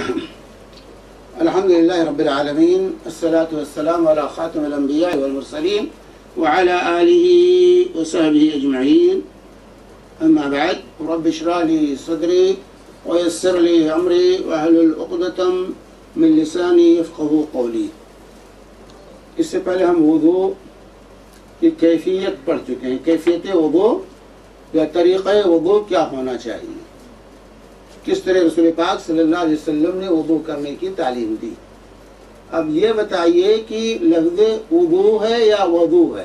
الحمدللہ رب العالمین الصلاة والسلام علی خاتم الانبیاء والمرسلین وعلی آلہ وصحبہ اجمعین اما بعد رب اشرح لی صدری ویسر لی امری واحلل عقدۃ من لسانی یفقہوا قولی۔ اس سے پہلے ہم وضو کی کیفیت پڑھ چکے ہیں، کیفیت وضو یا طریقہ وضو کیا ہونا چاہیے، کس طرح رسول پاک صلی اللہ علیہ وسلم نے وضو کرنے کی تعلیم دی۔ اب یہ بتائیے کہ لفظ وضو ہے یا وضو ہے،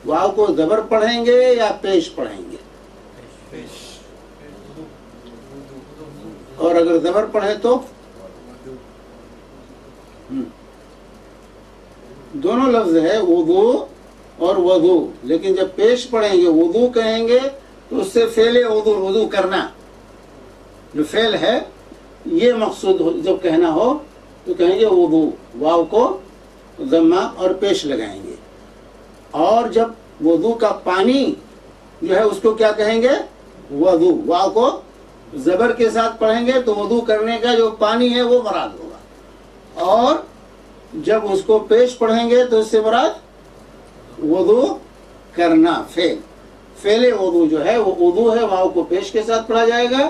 واو کو زبر پڑھیں گے یا پیش پڑھیں گے؟ اور اگر زبر پڑھے تو دونوں لفظ ہے وضو اور وضو، لیکن جب پیش پڑھیں گے وضو کہیں گے تو اس سے فعل وضو کرنا جو فعل ہے یہ مقصود جب کہنا ہو تو کہیں گے وضو، واو کو ضمہ اور پیش لگائیں گے۔ اور جب وضو کا پانی جو ہے اس کو کیا کہیں گے؟ وضو، واو کو زبر کے ساتھ پڑھیں گے تو وضو کرنے کا جو پانی ہے وہ مراد ہوگا، اور جب اس کو پیش پڑھیں گے تو اس سے مراد وضو کرنا، فعل وضو جو ہے وہ وضو ہے، واو کو پیش کے ساتھ پڑھا جائے گا،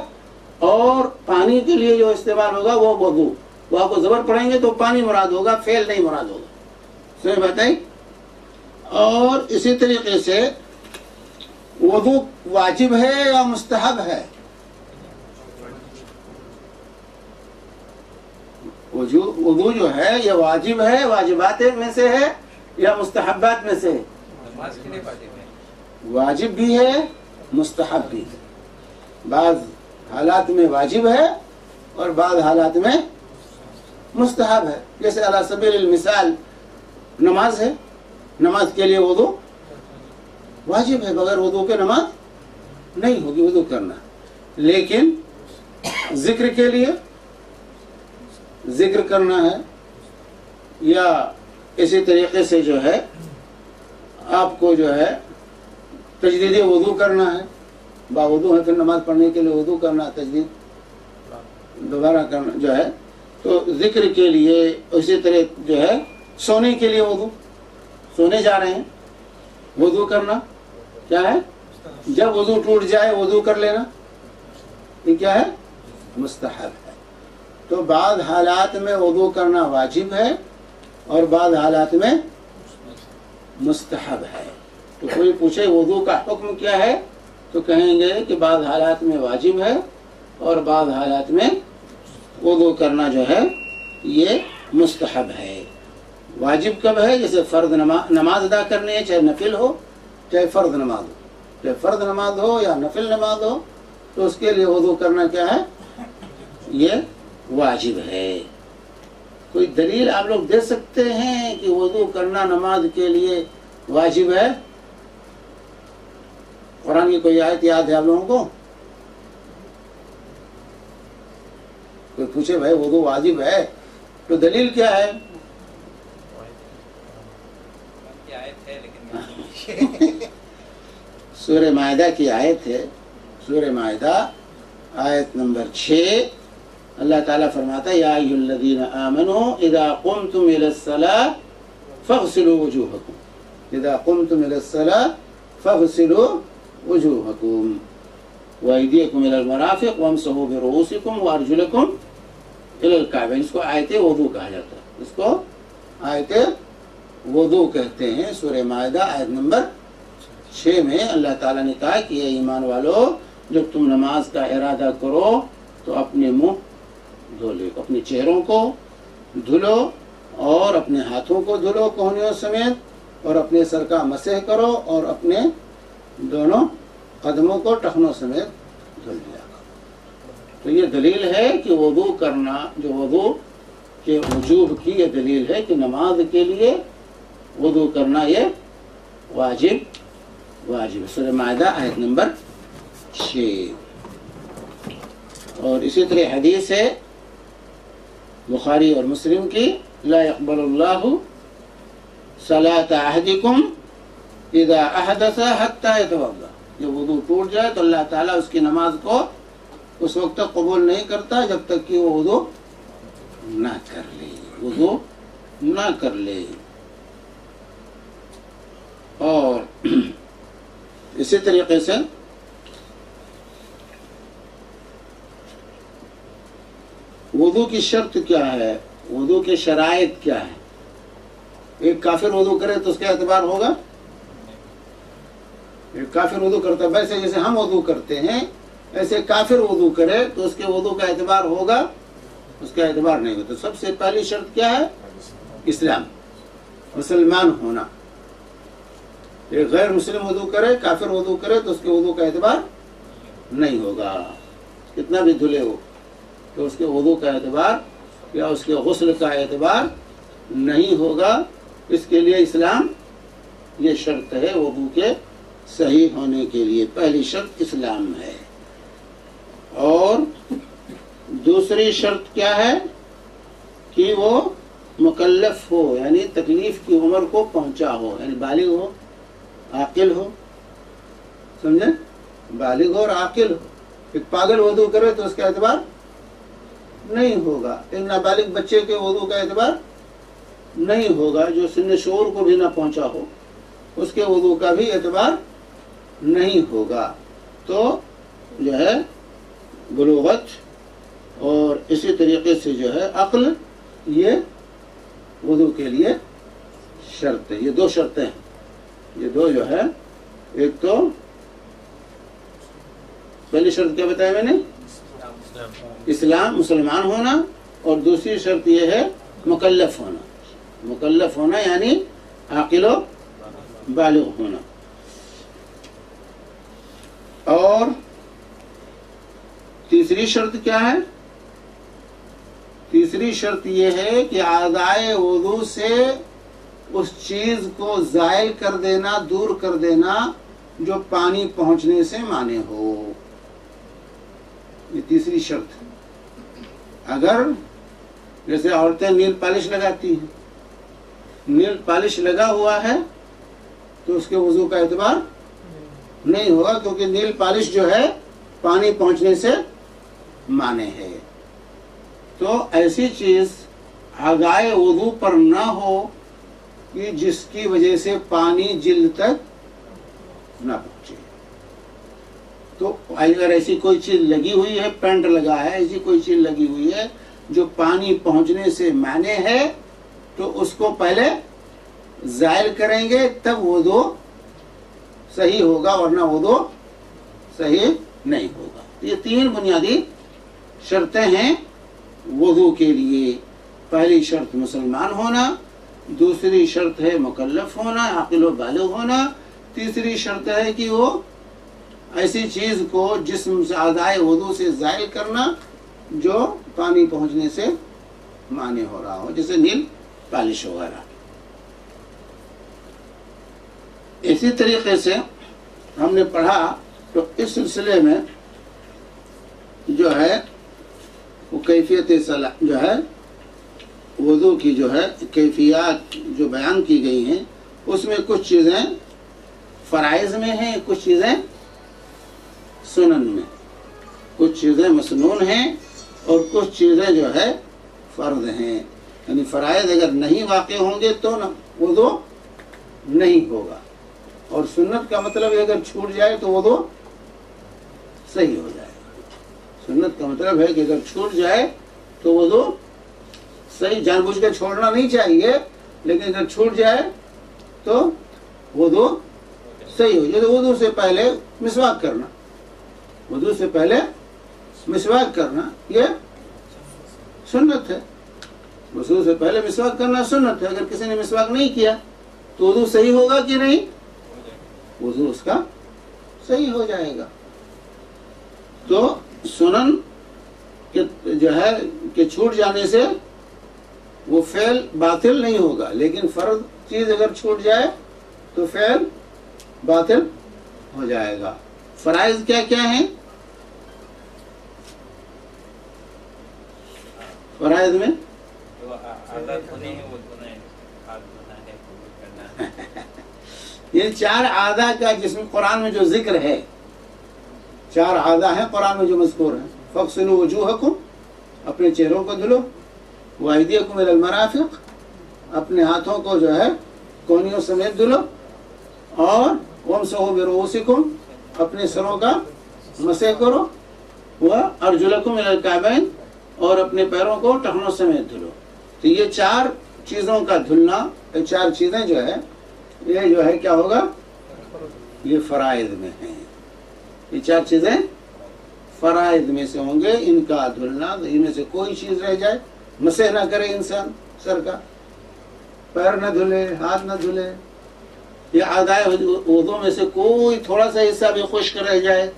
اور پانی کے لیے جو استعمال ہوگا وہ وضو، واو کو زبر پڑھیں گے تو پانی مراد ہوگا، فعل نہیں مراد ہوگا۔ سمجھ بات آئی؟ اور اسی طریقے سے وضو واجب ہے یا مستحب ہے؟ وضو جو ہے یہ واجب ہے، واجبات میں سے ہے یا مستحبات میں سے ہے؟ واجب بھی ہے مستحب بھی ہے، بعض حالات میں واجب ہے اور بعض حالات میں مستحب ہے۔ جیسے علی سبیل المثال نماز ہے، نماز کے لیے وضو واجب ہے، بغیر وضو کے نماز نہیں ہوگی، وضو کرنا۔ لیکن ذکر کے لیے ذکر کرنا ہے، یا اسی طریقے سے جو ہے آپ کو جو ہے تجدید وضو کرنا ہے، باوضو ہے پھر نماز پڑھنے کے لیے وضو کرنا، تجدید دوبارہ کرنا جو ہے، تو ذکر کے لیے اسی طرح جو ہے سونے کے لیے وضو، سونے جا رہے ہیں وضو کرنا کیا ہے؟ جب وضو ٹوٹ جائے وضو کر لینا، یہ کیا ہے؟ مستحب ہے۔ تو بعض حالات میں وضو کرنا واجب ہے اور بعض حالات میں مستحب ہے۔ تو کوئی پوچھے وضو کا حکم کیا ہے تو کہیں گے کہ بعض حالات میں واجب ہے اور بعض حالات میں وضو کرنا جو ہے یہ مستحب ہے۔ واجب کب ہے؟ جیسے فرض نماز ادا کرنی ہے، چاہے نفل ہو چاہے فرض نماز ہو، چاہے فرض نماز ہو یا نفل نماز ہو، تو اس کے لیے وضو کرنا کیا ہے؟ یہ واجب ہے۔ کوئی دلیل آپ لوگ دے سکتے ہیں کہ وضو کرنا نماز کے لیے واجب ہے؟ قرآن کی کوئی آیت یاد ہے آپ لوگوں کو؟ کوئی پوچھے بھائی وضو واجب ہے تو دلیل کیا ہے؟ سورہ مائدہ کی آیت ہے، سورہ مائدہ آیت نمبر 6، اللہ تعالیٰ فرماتا ہے یا ایھا الذین آمنوا اذا قمتم الی الصلاۃ فاغسلوا وجوہکم، اذا قمتم الی الصلاۃ فاغسلوا وجوہکم وایدیکم الی المرافق وامسحوا برؤوسکم وارجلکم الی الکعبین۔ اس کو آیت وضو کہا جاتا ہے، اس کو آیت وضو کہتے ہیں۔ سورہ مائدہ آیت نمبر 6 میں اللہ تعالیٰ نے کہا کہ اے ایمان والو جب تم نماز کا ارادہ کرو تو اپنے منہ دھو لو، اپنے چہروں کو دھلو اور اپنے ہاتھوں کو دھلو کوہنیوں سمیت، اور اپنے سر کا مسح کرو اور اپنے دونوں قدموں کو ٹخنوں سمیت دھل لیا کرو۔ تو یہ دلیل ہے کہ وضو کرنا، جو وضو کے وجوب کی یہ دلیل ہے کہ نماز کے لیے وضو کرنا یہ واجب۔ سورہ مائدہ آیت نمبر 6۔ اور اسی طرح حدیث ہے بخاری اور مسلم کی، لا يقبل اللہ صلاۃ احدکم اذا احدث حتی یتوضا، جب وضو ٹوٹ جائے تو اللہ تعالیٰ اس کی نماز کو اس وقت تک قبول نہیں کرتا جب تک کہ وہ وضو نہ کر لے، وضو نہ کر لے۔ اور اسی طریقے سے وضو کی شرط کیا ہے، وضو کے شرائط کیا ہے؟ ایک کافر وضو کرے تو اس کا اعتبار ہوگا؟ ایک کافر وضو کرتا ہے ویسے جیسے ہم وضو کرتے ہیں، ایسے کافر وضو کرے تو اس کے وضو کا اعتبار ہوگا؟ اس کا اعتبار نہیں ہوتا۔ سب سے پہلی شرط کیا ہے؟ اسلام، مسلمان ہونا۔ ایک غیر مسلم وضو کرے، کافر وضو کرے تو اس کے وضو کا اعتبار نہیں ہوگا، کتنا بھی دھلے ہو تو اس کے وضو کا اعتبار یا اس کے غسل کا اعتبار نہیں ہوگا۔ اس کے لیے اسلام یہ شرط ہے وضو کے صحیح ہونے کے لیے، پہلی شرط اسلام ہے۔ اور دوسری شرط کیا ہے کہ وہ مکلف ہو، یعنی تکلیف کی عمر کو پہنچا ہو، یعنی بالغ ہو، عاقل ہو، سمجھے؟ بالغ ہو اور عاقل ہو۔ ایک پاگل وضو کرے تو اس کا اعتبار نہیں ہوگا، ایک نابالغ بچے کے وضو کا اعتبار نہیں ہوگا، جو سن شعور کو بھی نہ پہنچا ہو اس کے وضو کا بھی اعتبار نہیں ہوگا۔ تو جو ہے بلوغت اور اسی طریقے سے جو ہے عقل، یہ وضو کے لیے شرط ہے۔ یہ دو شرطیں ہیں، یہ دو جو ہے، ایک تو پہلی شرط کیا بتایا میں نے؟ اسلام، مسلمان ہونا، اور دوسری شرط یہ ہے مکلف ہونا۔ مکلف ہونا یعنی عاقل و بالغ ہونا۔ اور تیسری شرط کیا ہے؟ تیسری شرط یہ ہے کہ اعضائے وضو سے اس چیز کو زائل کر دینا، دور کر دینا جو پانی پہنچنے سے مانع ہو۔ یہ تیسری شرط ہے۔ اگر جیسے عورتیں نیل پالش لگاتی ہیں، نیل پالش لگا ہوا ہے تو اس کے وضو کا اعتبار نہیں ہوگا، کیونکہ نیل پالش جو ہے پانی پہنچنے سے مانع ہے۔ تو ایسی چیز اعضائے وضو پر نہ ہو کہ جس کی وجہ سے پانی جلد تک نہ پہنچے۔ تو اگر ایسی کوئی چیز لگی ہوئی ہے، پینٹ لگا ہے، ایسی کوئی چیز لگی ہوئی ہے جو پانی پہنچنے سے مانع ہے، تو اس کو پہلے زائل کریں گے تب وضو صحیح ہوگا، ورنہ وضو صحیح نہیں ہوگا۔ یہ تین بنیادی شرطیں ہیں وضو کے لیے۔ پہلی شرط مسلمان ہونا، دوسری شرط ہے مکلف ہونا، عاقل و بالغ ہونا، تیسری شرط ہے کہ وہ ایسی چیز کو جسم سے اعضائے وضو سے زائل کرنا جو پانی پہنچنے سے مانع ہو رہا ہو، جیسے نیل پالش وغیرہ۔ اسی طریقے سے ہم نے پڑھا تو اس سلسلے میں جو ہے وہ کیفیت جو ہے وضو کی جو ہے کیفیات جو بیان کی گئی ہیں، اس میں کچھ چیزیں فرائض میں ہیں، کچھ چیزیں سنن میں، کچھ چیزیں مسنون ہیں اور کچھ چیزیں جو ہے فرض ہیں۔ یعنی فرائض اگر نہیں واقع ہوں گے تو وضو نہیں ہوگا، اور سنت کا مطلب اگر چھوٹ جائے تو وضو صحیح ہو جائے گا۔ سنت کا مطلب ہے کہ اگر چھوٹ جائے تو وضو صحیح، جان بوجھ کے چھوڑنا نہیں چاہیے، لیکن اگر چھوٹ جائے تو وضو صحیح ہو جائے۔ تو وضو سے پہلے مسواک کرنا، وضو سے پہلے مسواک کرنا یہ سنت ہے۔ وضو سے پہلے مسواک کرنا سنت ہے۔ اگر کسی نے مسواک نہیں کیا تو وضو صحیح ہوگا کہ نہیں؟ وضو اس کا صحیح ہو جائے گا۔ تو سنن جو ہے کہ چھوٹ جانے سے وہ فعل باطل نہیں ہوگا، لیکن فرض چیز اگر چھوٹ جائے تو فعل باطل ہو جائے گا۔ فرائض کیا کیا ہیں؟ فرائض میں یہ چار اعضاء کا جس میں قرآن میں جو ذکر ہے، چار اعضاء ہیں قرآن میں جو مذکور ہیں۔ فَاغْسِلُوا وُجُوهَكُمْ، اپنے چہروں کو دھلو، وَأَيْدِيَكُمْ إِلَى الْمَرَافِقِ، اپنے ہاتھوں کو جو ہے کونیوں سمیت دھلو، اور وَامْسَحُوا بِرُؤُوسِكُمْ، اپنے سروں کا مسح کرو، وَأَرْجُلَكُمْ إِلَى الْكَعْبَيْنِ، اور اپنے پیروں کو ٹخنوں سمیت دھلو۔ تو یہ چار چیزوں کا دھلنا، یہ چار چیزیں جو ہے یہ جو ہے کیا ہوگا، یہ فرائض میں ہیں، یہ چار چیزیں فرائض میں سے ہوں گے، ان کا دھلنا، ان میں سے کوئی چیز رہ جائے، مسح نہ کرے انسان سر کا، پیر نہ دھلے، ہاتھ نہ دھلے، یا اعضائے وضو میں سے کوئی تھوڑا سا حصہ بھی خشک رہ جائے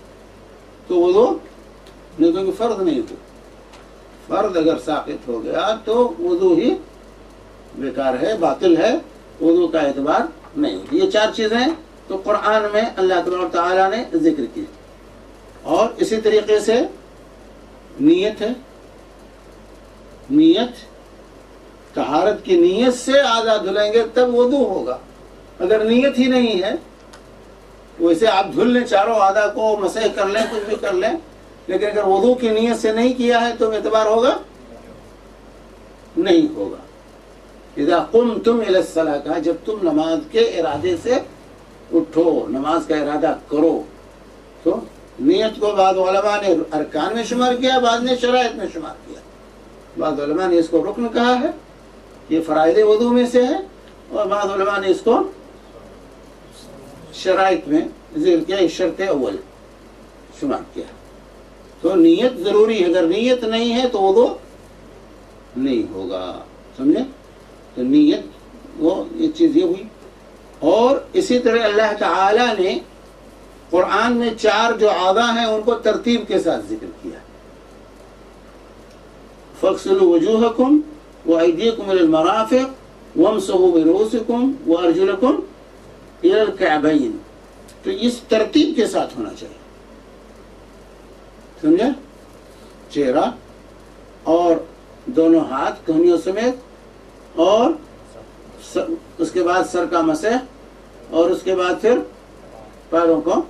تو وضو نہیں، کیونکہ فرض نہیں ہو، فرض اگر ساقط ہو گیا تو وضو ہی بیکار ہے، باطل ہے، وضو کا اعتبار نہیں ہوتی۔ یہ چار چیزیں تو قرآن میں اللہ تبارک و تعالیٰ نے ذکر کی، اور اسی طریقے سے نیت ہے، نیت، طہارت کی نیت سے اعضاء دھلیں گے تب وضو ہوگا، اگر نیت ہی نہیں ہے ویسے آپ دھل لیں چاروں اعضاء کو، مسح کر لیں، کچھ بھی کر لیں، لیکن اگر وضو کی نیت سے نہیں کیا ہے تو اعتبار ہوگا نہیں ہوگا۔ اذا قمتم الى الصلاۃ، کہا جب تم نماز کے ارادے سے اٹھو، نماز کا ارادہ کرو، تو نیت کو بعض علماء نے ارکان میں شمار کیا، بعض نے شرائط میں شمار کیا، بعض علماء نے اس کو رکن کہا ہے، یہ فرائض وضو میں سے ہے، اور بعض علماء نے اس کو شرائط میں ذکر کیا، شرط اول شمار کیا۔ تو نیت ضروری ہے، اگر نیت نہیں ہے تو وضو نہیں ہوگا، سمجھے؟ تو نیت وہ یہ چیز یہ ہوئی۔ اور اسی طرح اللہ تعالی نے قرآن میں چار جو اعضاء ہیں ان کو ترتیب کے ساتھ ذکر کیا، فَاغْسِلُوا وُجُوهَكُمْ وَأَيْدِيَكُمْ إِلَى الْمَرَافِقِ وَامْسَحُوا بِرُؤُوسِكُمْ وَأَرْجُلَكُمْ إِلَى الْكَعْبَيْنِ۔ تو اس ترتیب کے ساتھ ہونا چاہیے، سمجھا؟ چہرہ اور دونوں ہاتھ کہنیوں سمیت، اور اس کے بعد سر کا مسح، اور اس کے بعد پھر پیروں کو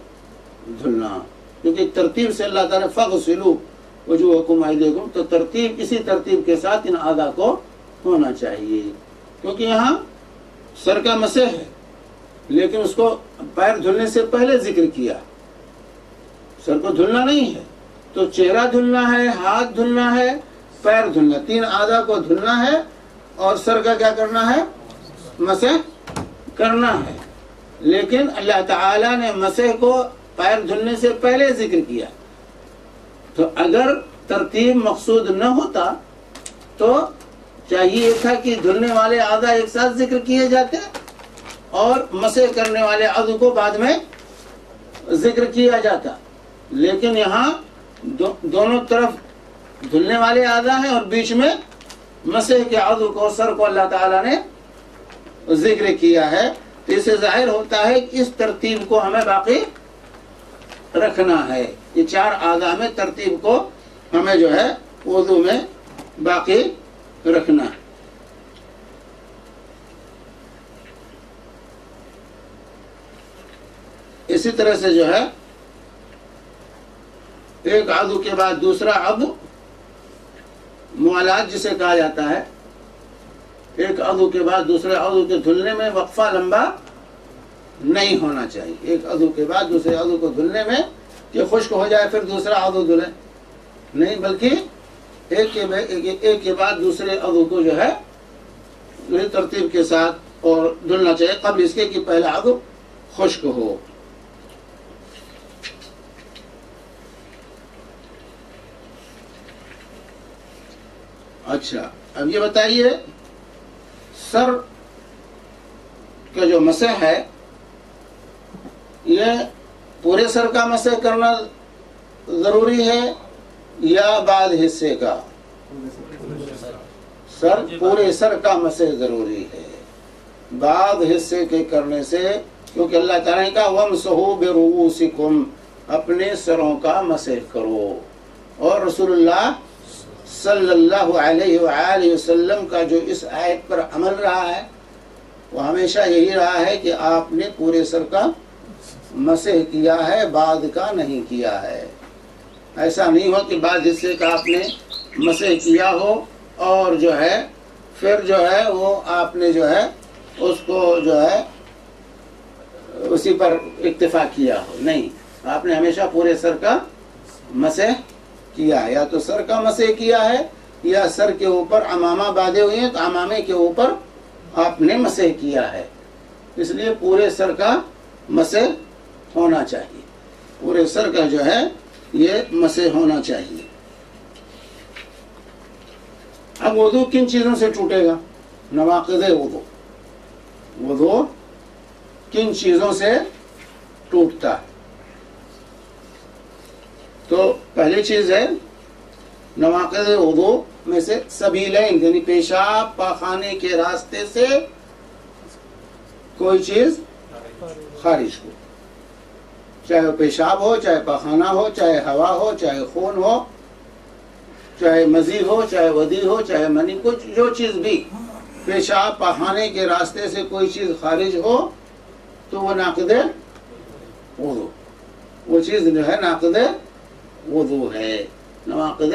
دھلنا، کیونکہ ترتیب سے اللہ تعالیٰ فَاغْسِلُوا وُجُوهَكُمْ وَأَيْدِيَكُمْ، تو ترتیب اسی ترتیب کے ساتھ ان اعضاء کو ہونا چاہیے، کیونکہ یہاں سر کا مسح ہے لیکن اس کو پیر دھلنے سے پہلے ذکر کیا، سر کو دھلنا نہیں ہے، تو چہرہ دھلنا ہے، ہاتھ دھلنا ہے، پیر دھلنا، تین اعضاء کو دھلنا ہے، اور سر کا کیا کرنا ہے، مسح کرنا ہے۔ لیکن اللہ تعالیٰ نے مسح کو پیر دھلنے سے پہلے ذکر کیا، تو اگر ترتیب مقصود نہ ہوتا تو چاہیے تھا کہ دھلنے والے اعضاء ایک ساتھ ذکر کیے جاتے اور مسح کرنے والے عضو کو بعد میں ذکر کیا جاتا، لیکن یہاں دونوں طرف دھلنے والے اعضاء ہیں اور بیچ میں مسح کے عضو کو، سر کو اللہ تعالیٰ نے ذکر کیا ہے، تو اس سے ظاہر ہوتا ہے کہ اس ترتیب کو ہمیں باقی رکھنا ہے، یہ چار اعضاء میں ترتیب کو ہمیں جو ہے وضو میں باقی رکھنا ہے۔ اسی طرح سے جو ہے ایک عضو کے بعد دوسرا عضو موالات جسے کہا جاتا ہے، ایک عضو کے بعد دوسرے عضو کے دھلنے میں وقفہ لمبا نہیں ہونا چاہیے، ایک عضو کے بعد دوسرے عضو کو دھلنے میں کہ خشک ہو جائے پھر دوسرا عضو دھلے نہیں، بلکہ ایک کے بعد دوسرے عضو کو جو ہے ترتیب کے ساتھ اور دھلنا چاہیے قبل اس کے کہ پہلا عضو خشک ہو۔ اچھا، اب یہ بتائیے سر کا جو مسح ہے یہ پورے سر کا مسح کرنا ضروری ہے یا بعض حصے کا؟ سر پورے سر کا مسح ضروری ہے، بعض حصے کے کرنے سے، کیونکہ اللہ تعالیٰ نے کہا وَامْسَحُوا بِرُؤُوسِكُمْ، اپنے سروں کا مسح کرو، اور رسول اللہ صلی اللہ علیہ وآلہ وسلم کا جو اس آیت پر عمل رہا ہے وہ ہمیشہ یہی رہا ہے کہ آپ نے پورے سر کا مسح کیا ہے، بعد کا نہیں کیا ہے۔ ایسا نہیں ہو کہ بعض حصے کا آپ نے مسح کیا ہو اور جو ہے پھر جو ہے وہ آپ نے جو ہے اس کو جو ہے اسی پر اکتفا کیا ہو، نہیں، آپ نے ہمیشہ پورے سر کا مسح کیا ہے، یا تو سر کا مسح کیا ہے یا سر کے اوپر عمامہ باندھے ہوئے ہیں تو عمامے کے اوپر آپ نے مسح کیا ہے، اس لیے پورے سر کا مسح ہونا چاہیے، پورے سر کا جو ہے یہ مسح ہونا چاہیے۔ اب وضو کن چیزوں سے ٹوٹے گا؟ نواقض وضو، وضو کن چیزوں سے ٹوٹتا ہے؟ تو پہلی چیز ہے نواقض وضو میں سے سبیلین، یعنی پیشاب پاخانے کے راستے سے کوئی چیز خارج ہو، چاہے پیشاب ہو، چاہے پاخانہ ہو، چاہے ہوا ہو، چاہے خون ہو، چاہے مزی ہو، چاہے ودی ہو، چاہے منی، کچھ جو چیز بھی پیشاب پاخانے کے راستے سے کوئی چیز خارج ہو تو وہ ناقض وضو، وہ چیز جو ہے ناقض وضو ہے، نواقض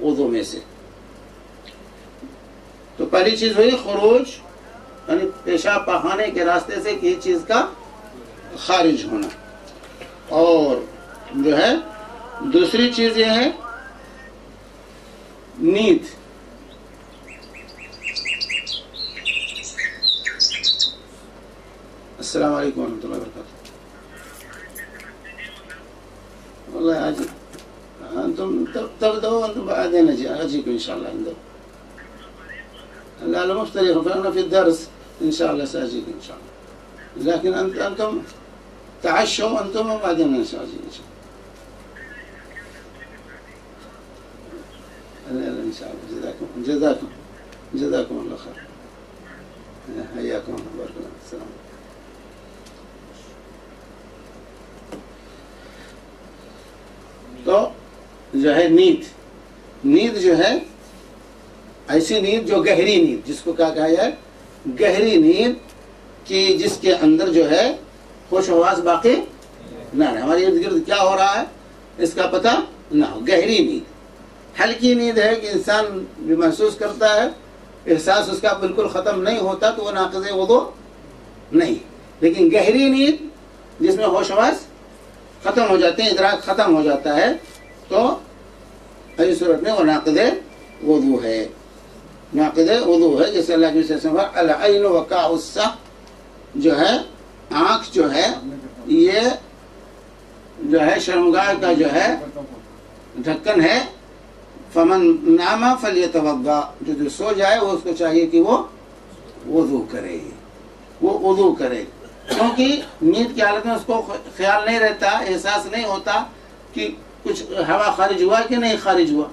وضو میں سے۔ تو پہلی چیز ہوئی خروج، یعنی پیشاب پاخانے کے راستے سے کسی چیز کا خارج ہونا، اور جو ہے دوسری چیز یہ ہے نیند۔ السلام علیکم ورحمۃ اللہ وبرکاتہ۔ والله عجيب، انتم تبدأوا انتم بعدين اجيكم ان شاء الله عندهم. لا مختلف، فانا في الدرس ان شاء الله ساجيكم ان شاء الله، لكن انتم تعشوا انتم وبعدين ان شاء الله اجيكم ان شاء الله. ان شاء الله جزاكم الله خير، حياكم الله، بارك الله، السلام. تو جو ہے نیند جو ہے ایسی نیند جو گہری نیند، جس کو کیا کہا جائے گہری نیند، کہ جس کے اندر جو ہے ہوش و حواس باقی نہ رہے، ہمارے ارد گرد کیا ہو رہا ہے اس کا پتہ نہ ہو۔ گہری نیند، ہلکی نیند ہے کہ انسان بھی محسوس کرتا ہے، احساس اس کا بالکل ختم نہیں ہوتا تو وہ ناقض وضو نہیں، لیکن گہری نیند جس میں ہوش و حواس ختم ہو جاتے ہیں، ادراک ختم ہو جاتا ہے، تو ایسی صورت میں وہ ناقض وضو ہے، ناقض وضو ہے۔ جیسے اللہ کے وسلم العین وقاع السہ، جو ہے آنکھ جو ہے یہ جو ہے شرمگاہ کا جو ہے ڈھکن ہے، فمن نام فلیتوضا، جو سو جائے وہ اس کو چاہیے کہ وہ وضو کرے، وہ وضو کرے، کیونکہ نیند کی حالت میں اس کو خیال نہیں رہتا، احساس نہیں ہوتا کہ کچھ ہوا خارج ہوا کہ نہیں خارج ہوا،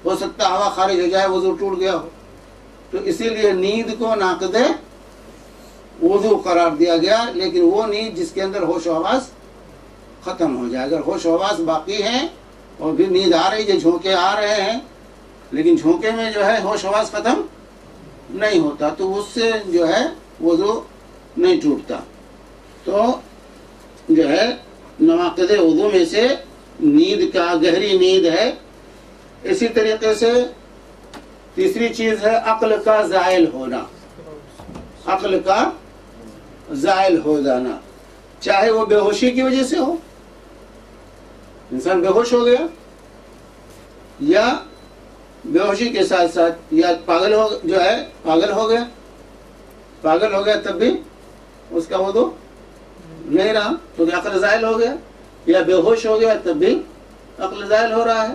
ہو سکتا ہوا خارج ہو جائے وضو ٹوٹ گیا ہو، تو اسی لیے نیند کو ناقض وضو قرار دیا گیا۔ لیکن وہ نیند جس کے اندر ہوش و حواس ختم ہو جائے، اگر ہوش و حواس باقی ہیں اور پھر نیند آ رہی ہے، جھونکے آ رہے ہیں، لیکن جھونکے میں جو ہے ہوش و حواس ختم نہیں ہوتا تو اس سے جو ہے وضو نہیں ٹوٹتا۔ تو جو ہے نواقض وضو میں سے نیند کا گہری نیند ہے۔ اسی طریقے سے تیسری چیز ہے عقل کا زائل ہونا، عقل کا زائل ہو جانا، چاہے وہ بے ہوشی کی وجہ سے ہو، انسان بے ہوش ہو گیا، یا بے ہوشی کے ساتھ ساتھ یا پاگل ہو گیا تب بھی اس کا وضو نہیں رہا کیونکہ عقل زائل ہو گیا، یا بے ہوش ہو گیا تب بھی عقل زائل ہو رہا ہے۔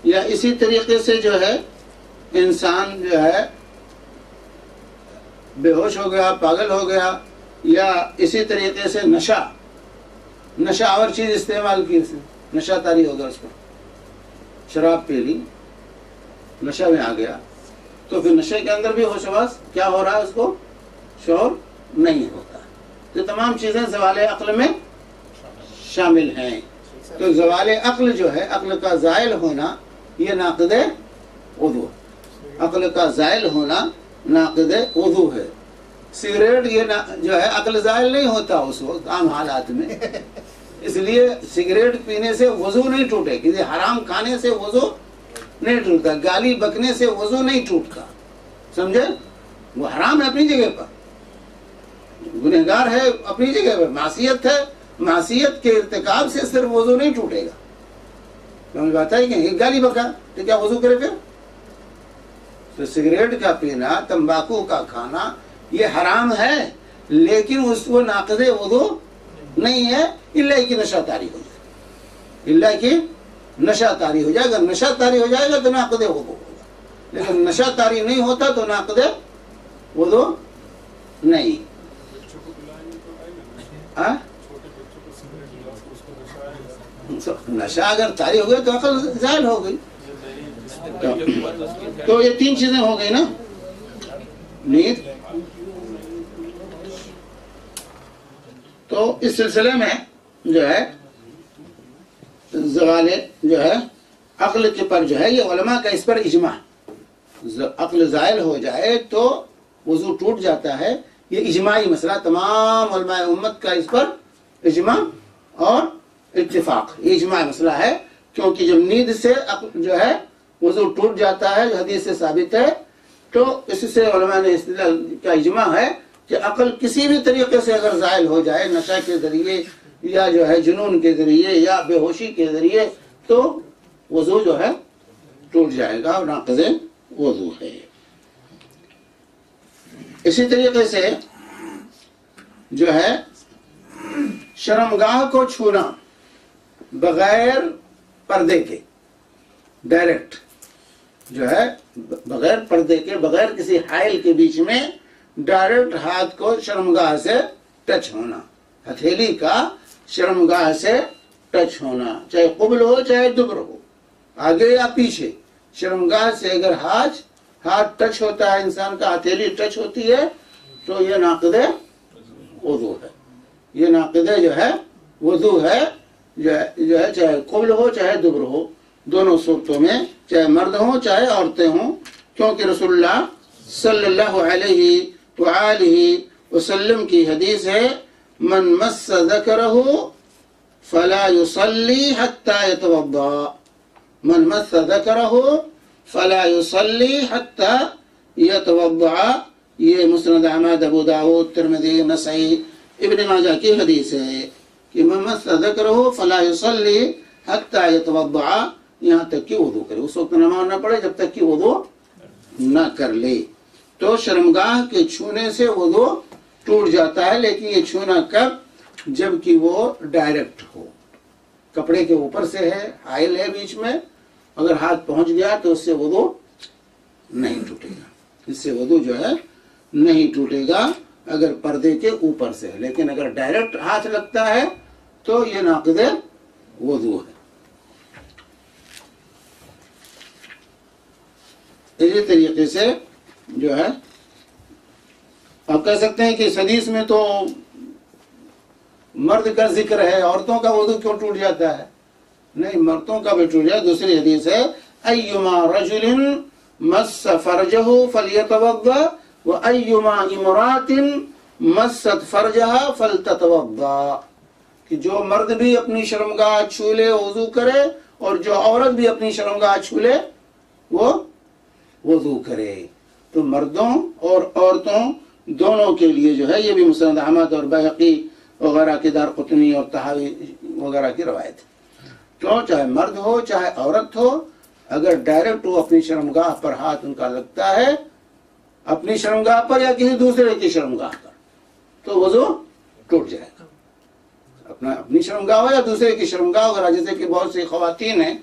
یا اسی طریقے سے جو ہے انسان جو ہے بے ہوش ہو گیا، پاگل ہو گیا، یا اسی طریقے سے نشہ اور چیز استعمال کی، اس نے نشہ طاری ہو گیا، اس پر شراب پی لی، نشہ میں آ گیا، تو پھر نشے کے اندر بھی ہوش و حواس کیا ہو رہا ہے، اس کو شعور نہیں ہوتا۔ تو تمام چیزیں زوال عقل میں شامل ہیں۔ تو زوال عقل جو ہے، عقل کا زائل ہونا، یہ ناقض وضو، عقل کا زائل ہونا ناقض وضو ہے۔ سگریٹ یہ جو ہے عقل زائل نہیں ہوتا اس وقت عام حالات میں، اس لیے سگریٹ پینے سے وضو نہیں ٹوٹے، کسی حرام کھانے سے وضو نہیں ٹوٹتا. گالی بکنے سے وضو نہیں ٹوٹتا, سمجھے؟ وہ حرام ہے اپنی جگہ پر, گنہگار ہے اپنی جگہ پر, معصیت ہے, معصیت کے ارتکاب سے صرف وضو نہیں ٹوٹے گا. سمجھ بات ہے کہ گالی بکا تو کیا وضو کرے پھر؟ تو سگریٹ کا پینا, تمباکو کا کھانا یہ حرام ہے, لیکن اس کو ناقض وضو نہیں ہے, اللہ کی نشہ طاری ہو جائے, اللہ کی نشہ طاری ہو جائے گا. نشہ طاری ہو جائے گا تو ناقض وضو ہوگا, لیکن نشہ طاری نہیں ہوتا تو ناقض وضو نہیں. نشہ اگر طاری ہو گیا تو عقل زائل ہو گئی. تو یہ تین چیزیں ہو گئی نا, نیند. تو اس سلسلے میں جو ہے زوال جو ہے عقل کے پر جو ہے, یہ علماء کا اس پر اجماع, عقل زائل ہو جائے تو وضو ٹوٹ جاتا ہے. یہ اجماعی مسئلہ, تمام علماء امت کا اس پر اجماع اور اتفاق, یہ اجماعی مسئلہ ہے. کیونکہ جب نیند سے جو ہے وضو ٹوٹ جاتا ہے, جو حدیث سے ثابت ہے, تو اس سے علماء نے استدلال کا اجماع ہے کہ عقل کسی بھی طریقے سے اگر زائل ہو جائے, نشہ کے ذریعے یا جو ہے جنون کے ذریعے یا بے ہوشی کے ذریعے, تو وضو جو ہے ٹوٹ جائے گا اور ناقض وضو ہے. اسی طریقے سے جو ہے شرمگاہ کو چھونا بغیر پردے کے, ڈائریکٹ جو ہے بغیر پردے کے, بغیر کسی حائل کے بیچ میں ڈائریکٹ ہاتھ کو شرمگاہ سے ٹچ ہونا, ہتھیلی کا شرمگاہ سے ٹچ ہونا, چاہے قبل ہو چاہے دبر ہو, آگے یا پیچھے, شرمگاہ سے اگر ہاتھ ٹچ ہوتا ہے, انسان کا ہتھیلی ٹچ ہوتی ہے, تو یہ ناقض وضو ہے. یہ ناقض جو ہے وضو ہے, جو ہے چاہے قبل ہو چاہے دبر ہو, دونوں صورتوں میں, چاہے مرد ہوں چاہے عورتیں ہوں. کیونکہ رسول اللہ صلی اللہ علیہ وآلہ وسلم کی حدیث ہے, من مس ذکرہ فلا يصلی حتی یتوضا, من مس ذکرہ فلا يصلی حتی یتوضا. یہ مسند احمد, ابو داؤد, ترمذی, نسائی, ابن ماجہ کی حدیث ہے کہ من مس ذکرہ فلا يصلی حتی یتوضا, یہاں تک کہ وضو کرے, اس وقت نماز نہ پڑھے جب تک کہ وضو نہ کر لے. تو شرمگاہ کے چھونے سے وضو ٹوٹ جاتا ہے, لیکن یہ چھونا کب؟ جب کہ وہ ڈائریکٹ ہو, کپڑے کے اوپر سے ہے, حائل ہے بیچ میں, اگر ہاتھ پہنچ گیا تو اس سے وضو نہیں ٹوٹے گا, اس سے وضو جو ہے نہیں ٹوٹے گا اگر پردے کے اوپر سے ہے. لیکن اگر ڈائریکٹ ہاتھ لگتا ہے تو یہ ناقض وضو ہے. اسی طریقے سے جو ہے آپ کہہ سکتے ہیں کہ اس حدیث میں تو مرد کا ذکر ہے, عورتوں کا وضو کیوں ٹوٹ جاتا ہے؟ نہیں, مردوں کا بھی ٹوٹ جائے. دوسری حدیث ہے ایما رجل مس فرجہ فلیتوضا وایما امرأۃ مست فرجہا فلتتوضا, کہ جو مرد بھی اپنی شرمگاہ چھو لے وضو کرے, اور جو عورت بھی اپنی شرمگاہ چھو لے وہ وضو کرے. تو مردوں اور عورتوں دونوں کے لیے جو ہے, یہ بھی مسند احمد اور بحقی وغیرہ کی دارقطنی اور طحاوی وغیرہ کی روایت ہے. تو چاہے مرد ہو چاہے عورت ہو, اگر ڈائریکٹ وہ اپنی شرمگاہ پر ہاتھ ان کا لگتا ہے, اپنی شرمگاہ پر یا کسی دوسرے کی شرمگاہ پر, تو وضو ٹوٹ جائے گا. اپنی شرمگاہ ہو یا دوسرے کی شرمگاہ وغیرہ. جیسے کہ بہت سی خواتین ہیں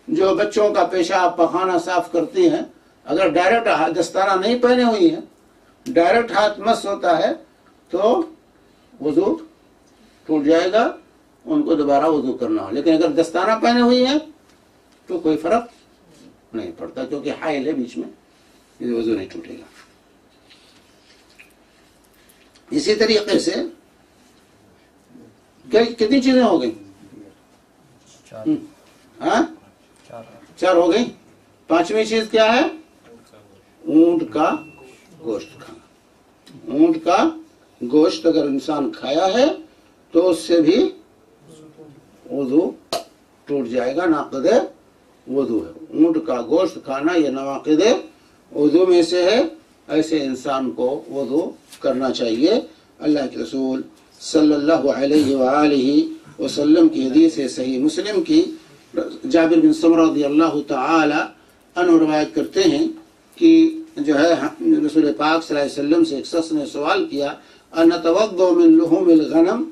جو بچوں کا پیشاب پخانہ صاف کرتی ہیں, اگر ڈائریکٹ دستانہ نہیں پہنے ہوئی ہیں, ڈائریکٹ ہاتھ مس ہوتا ہے تو وضو ٹوٹ جائے گا, ان کو دوبارہ وضو کرنا ہو. لیکن اگر دستانہ پہنے ہوئی ہیں تو کوئی فرق نہیں پڑتا, کیونکہ حائل ہے بیچ میں, یہ وضو نہیں ٹوٹے گا. اسی طریقے سے کتنی چیزیں ہو گئی؟ چار ہو گئی. پانچویں چیز کیا ہے؟ اونٹ کا گوشت کھانا. اونٹ کا گوشت اگر انسان کھایا ہے تو اس سے بھی وضو ٹوٹ جائے گا, ناقض وضو ہے. اونٹ کا گوشت کھانا یہ نواقض وضو میں سے ہے. ایسے انسان کو وضو کرنا چاہیے. اللہ کے رسول صلی اللہ علیہ وآلہ وسلم کی حدیث ہے صحیح مسلم کی. جابر بن سمرہ رضی اللہ تعالی عنہ روایت کرتے ہیں کہ جو ہے رسول پاک صلی اللہ علیہ وسلم سے ایک شخص نے سوال کیا انتوضأ من لحوم الغنم،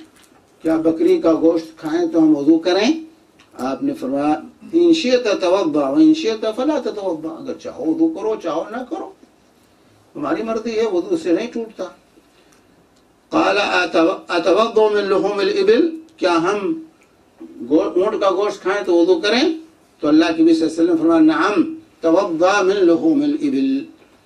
کیا بکری کا گوشت کھائیں تو ہم وضو کریں؟ آپ نے فرمایا ان شئت توضأ وان شئت فلا تتوضأ، اگر چاہو وضو کرو چاہو نہ کرو، تمہاری مرضی ہے، وضو سے نہیں ٹوٹتا. قال اتوضأ من لحوم الابل، کیا ہم اونٹ کا گوشت کھائیں تو وضو کریں؟ تو اللہ کے نبی صلی اللہ علیہ وسلم نے فرمایا نعم توضأ من لحوم الابل.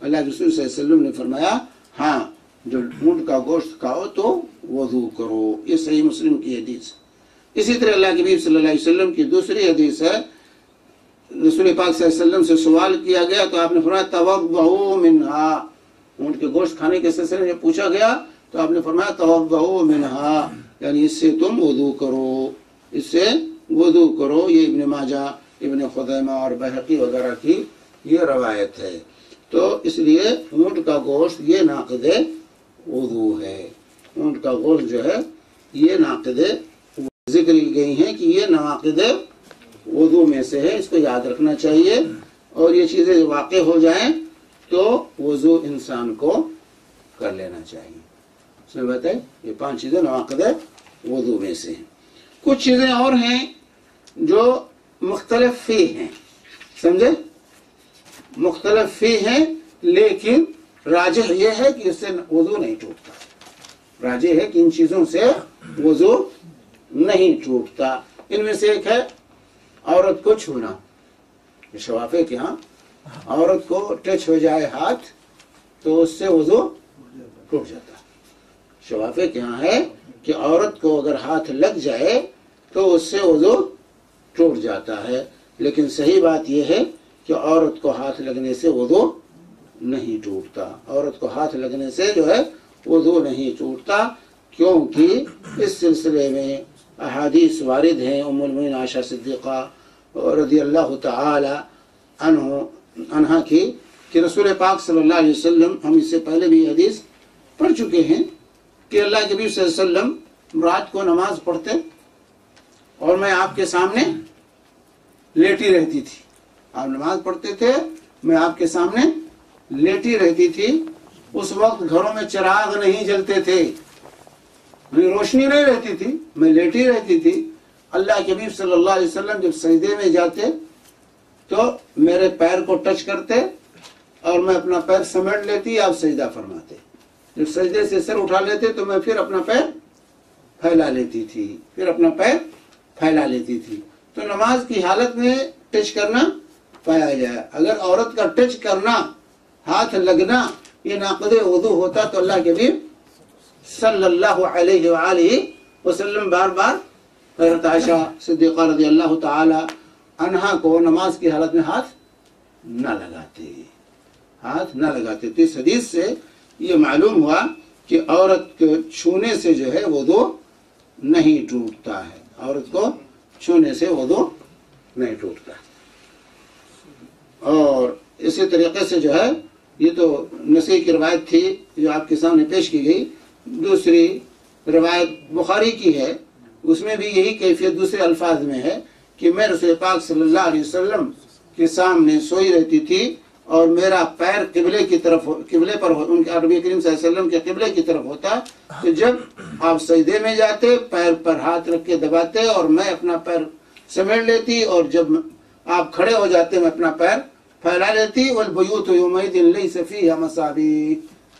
اللہ کے رسول صلی اللہ علیہ وسلم نے فرمایا ہاں جو اونٹ کا گوشت کھاؤ تو وضو کرو. یہ صحیح مسلم کی حدیث. اسی طرح اللہ کے نبی صلی اللہ علیہ وسلم کی دوسری حدیث ہے. رسول پاک صلی اللہ علیہ وسلم سے سوال کیا گیا تو آپ نے فرمایا توضؤ منہا، اونٹ کے گوشت کھانے کے سلسلے میں پوچھا گیا تو آپ نے فرمایا توضؤ منہا، یعنی اس سے تم وضو کرو، اس سے وضو کرو. یہ ابن ماجہ، ابن خزیمہ اور بہقی وغیرہ کی یہ روایت ہے. تو اس لیے اونٹ کا گوشت یہ ناقض وضو ہے. اونٹ کا گوشت جو ہے یہ ناقض ذکر کی گئی ہیں کہ یہ نواقض وضو میں سے ہے. اس کو یاد رکھنا چاہیے اور یہ چیزیں واقع ہو جائیں تو وضو انسان کو کر لینا چاہیے. اس میں بتائیں یہ 5 چیزیں نواقض وضو میں سے ہیں. کچھ چیزیں اور ہیں جو مختلف فی ہیں، سمجھے، مختلف فی ہیں لیکن راجح یہ ہے کہ اس سے وضو نہیں ٹوٹتا. راجح ہے کہ ان چیزوں سے وضو نہیں ٹوٹتا. ان میں سے ایک ہے عورت کو چھونا. شوافے کے ہاں عورت کو ٹچ ہو جائے ہاتھ تو اس سے وضو ٹوٹ جاتا. شوافے کے ہاں ہے کہ عورت کو اگر ہاتھ لگ جائے تو اس سے وضو ٹوٹ جاتا ہے. لیکن صحیح بات یہ ہے کہ عورت کو ہاتھ لگنے سے وضو نہیں ٹوٹتا. عورت کو ہاتھ لگنے سے جو ہے وضو نہیں ٹوٹتا، کیونکہ اس سلسلے میں احادیث وارد ہیں ام المؤمنین عائشہ صدیقہ رضی اللہ تعالی عنہا کی کہ رسول پاک صلی اللہ علیہ وسلم، ہم اس سے پہلے بھی حدیث پڑھ چکے ہیں کہ اللہ کے نبی صلی اللہ علیہ وسلم رات کو نماز پڑھتے اور میں آپ کے سامنے لیٹی رہتی تھی. آپ نماز پڑھتے تھے، میں آپ کے سامنے لیٹی رہتی تھی. اس وقت گھروں میں چراغ نہیں جلتے تھے، روشنی نہیں رہتی تھی، میں لیٹی رہتی تھی. اللہ کے نبی صلی اللہ علیہ وسلم جب سجدے میں جاتے تو میرے پیر کو ٹچ کرتے اور میں اپنا پیر سمیٹ لیتی، آپ سجدہ فرماتے. جب سجدے سے سر اٹھا لیتے تو میں پھر اپنا پیر پھیلا لیتی تھی. تو نماز کی حالت میں ٹچ کرنا پایا جائے. اگر عورت کا ٹچ کرنا، ہاتھ لگنا یہ ناقض وضو ہوتا تو اللہ کے نبی صلی اللہ علیہ وآلہ وسلم بار بار حضرت عائشہ صدیقہ رضی اللہ تعالی عنہا کو نماز کی حالت میں ہاتھ نہ لگاتے. تو اس حدیث سے یہ معلوم ہوا کہ عورت کو چھونے سے جو ہے وضو نہیں ٹوٹتا ہے. عورت کو چھونے سے وضو نہیں ٹوٹتا. اور اسی طریقے سے جو ہے یہ تو نسائی کی روایت تھی جو آپ کے سامنے پیش کی گئی. دوسری روایت بخاری کی ہے، اس میں بھی یہی کیفیت دوسرے الفاظ میں ہے کہ میں رسول پاک صلی اللہ علیہ وسلم کے سامنے سوئی رہتی تھی اور میرا پیر قبلے پر ان کے نبی کریم صلی اللہ علیہ وسلم کے قبلے کی طرف ہوتا. تو جب آپ سجدے میں جاتے پیر پر ہاتھ رکھ کے دباتے اور میں اپنا پیر سمیٹ لیتی، اور جب آپ کھڑے ہو جاتے میں اپنا پیر پھیلا لیتی. والبیوت یومئذ لیس فیہا مصابیح،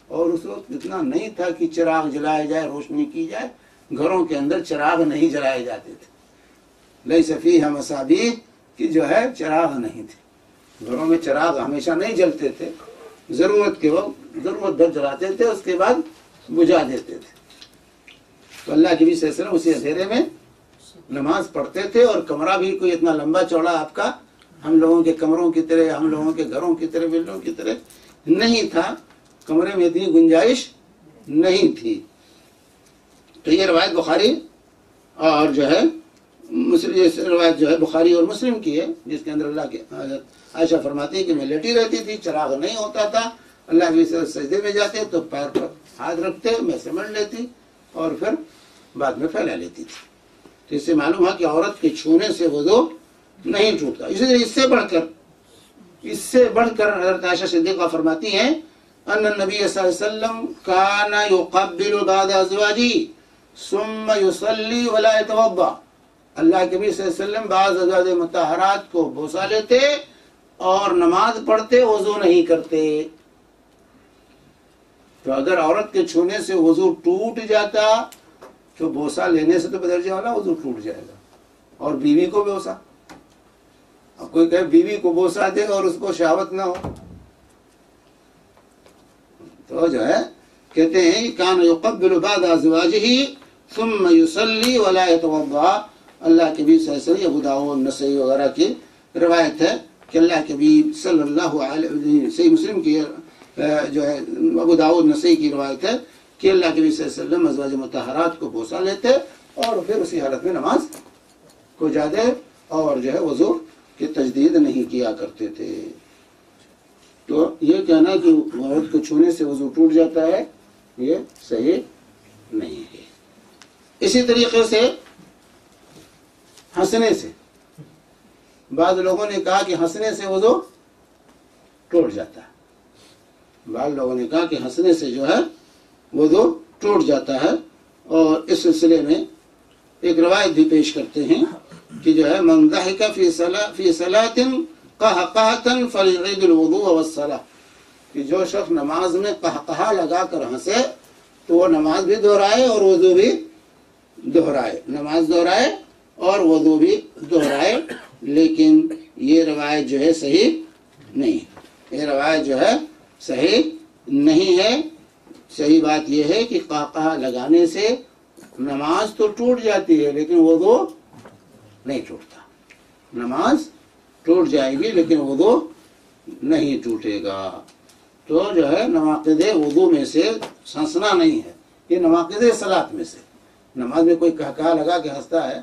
اور اس وقت اتنا نہیں تھا کہ چراغ جلائے جائے، روشنی کی جائے. گھروں کے اندر چراغ نہیں جلائے جاتے تھے. لیس فیہا مصابیح کہ جو ہے چراغ نہیں تھے. گھروں میں چراغ ہمیشہ نہیں جلتے تھے، ضرورت کے وقت ضرورت در جلاتے تھے، اس کے بعد بجھا دیتے تھے. تو اللہ کے نبی صلی اللہ علیہ وسلم اسی اندھیرے میں نماز پڑھتے تھے. اور کمرہ بھی کوئی اتنا لمبا چوڑا آپ کا ہم لوگوں کے کمروں کی طرح، ہم لوگوں کے گھروں کی طرح، بلڈوں کی طرح نہیں تھا. کمرے میں اتنی گنجائش نہیں تھی. تو یہ روایت بخاری اور جو ہے یہ روایت جو ہے بخاری اور مسلم کی ہے، جس کے اندر اللہ کے عائشہ فرماتی ہے کہ میں لیٹی رہتی تھی، چراغ نہیں ہوتا تھا، اللہ کے سجدے میں جاتے تو پیر پر ہاتھ رکھتے، میں سمجھ لیتی اور پھر بعد میں پھیلا لیتی تھی۔ تو اس سے معلوم ہے کہ عورت کے چھونے سے وضو نہیں ٹوٹتا۔ اسی لیے اس سے بڑھ کر حضرت عائشہ صدیقہ فرماتی ہیں ان النبی صلی اللہ علیہ وسلم کان یقبل بعد ازواجہ ثم یصلی ولا یتوضا، اللہ کے نبی صلی اللہ علیہ وسلم بعض ازواج مطہرات کو بوسہ لیتے اور نماز پڑھتے، وضو نہیں کرتے۔ تو اگر عورت کے چھونے سے وضو ٹوٹ جاتا تو بوسہ لینے سے تو بدرجہ والا وضو ٹوٹ جائے گا۔ اور بیوی کو بوسہ، اب کوئی کہے بیوی کو بوسہ دے اور اس کو شہوت نہ ہو، تو جو ہے کہتے ہیں کان یقبل بعد ازواجہ ثم یصلی ولا یتوضا۔ اللہ کے نبی صلی اللہ علیہ وسلم، ابو داؤد نسائی وغیرہ کی روایت ہے کہ اللہ کے نبی صلی اللہ علیہ وسلم، صحیح مسلم کی جو ہے، ابو داؤد نسائی کی روایت ہے کہ اللہ کے نبی صلی اللہ علیہ وسلم ازواج مطہرات کو بوسہ لیتے اور پھر اسی حالت میں نماز کو جاتے اور جو ہے وضو کی تجدید نہیں کیا کرتے تھے۔ تو یہ کہنا کہ عورت کو چھونے سے وضو ٹوٹ جاتا ہے، یہ صحیح نہیں ہے۔ اسی طریقے سے ہنسنے سے، بعض لوگوں نے کہا کہ ہنسنے سے وضو ٹوٹ جاتا ہے، بعض لوگوں نے کہا کہ ہنسنے سے جو ہے وضو ٹوٹ جاتا ہے، اور اس سلسلے میں ایک روایت بھی پیش کرتے ہیں کہ جو ہے من ضحک فی صلاۃ قہقہۃ فلیعید الوضوء والصلاۃ، کہ جو شخص نماز میں قہقہا لگا کر ہنسے تو وہ نماز بھی دہرائے اور وضو بھی دہرائے، نماز دہرائے اور وضو بھی دہرائے۔ لیکن یہ روایت جو ہے صحیح نہیں، یہ روایت جو ہے صحیح نہیں ہے۔ صحیح بات یہ ہے کہ قہقہا لگانے سے نماز تو ٹوٹ جاتی ہے لیکن وضو نہیں ٹوٹتا، نماز ٹوٹ جائے گی لیکن وضو نہیں ٹوٹے گا۔ تو جو ہے نواقض وضو میں سے ہنسنا نہیں ہے، یہ نواقض صلاۃ میں سے، نماز میں کوئی قہقہا لگا کے ہنستا ہے،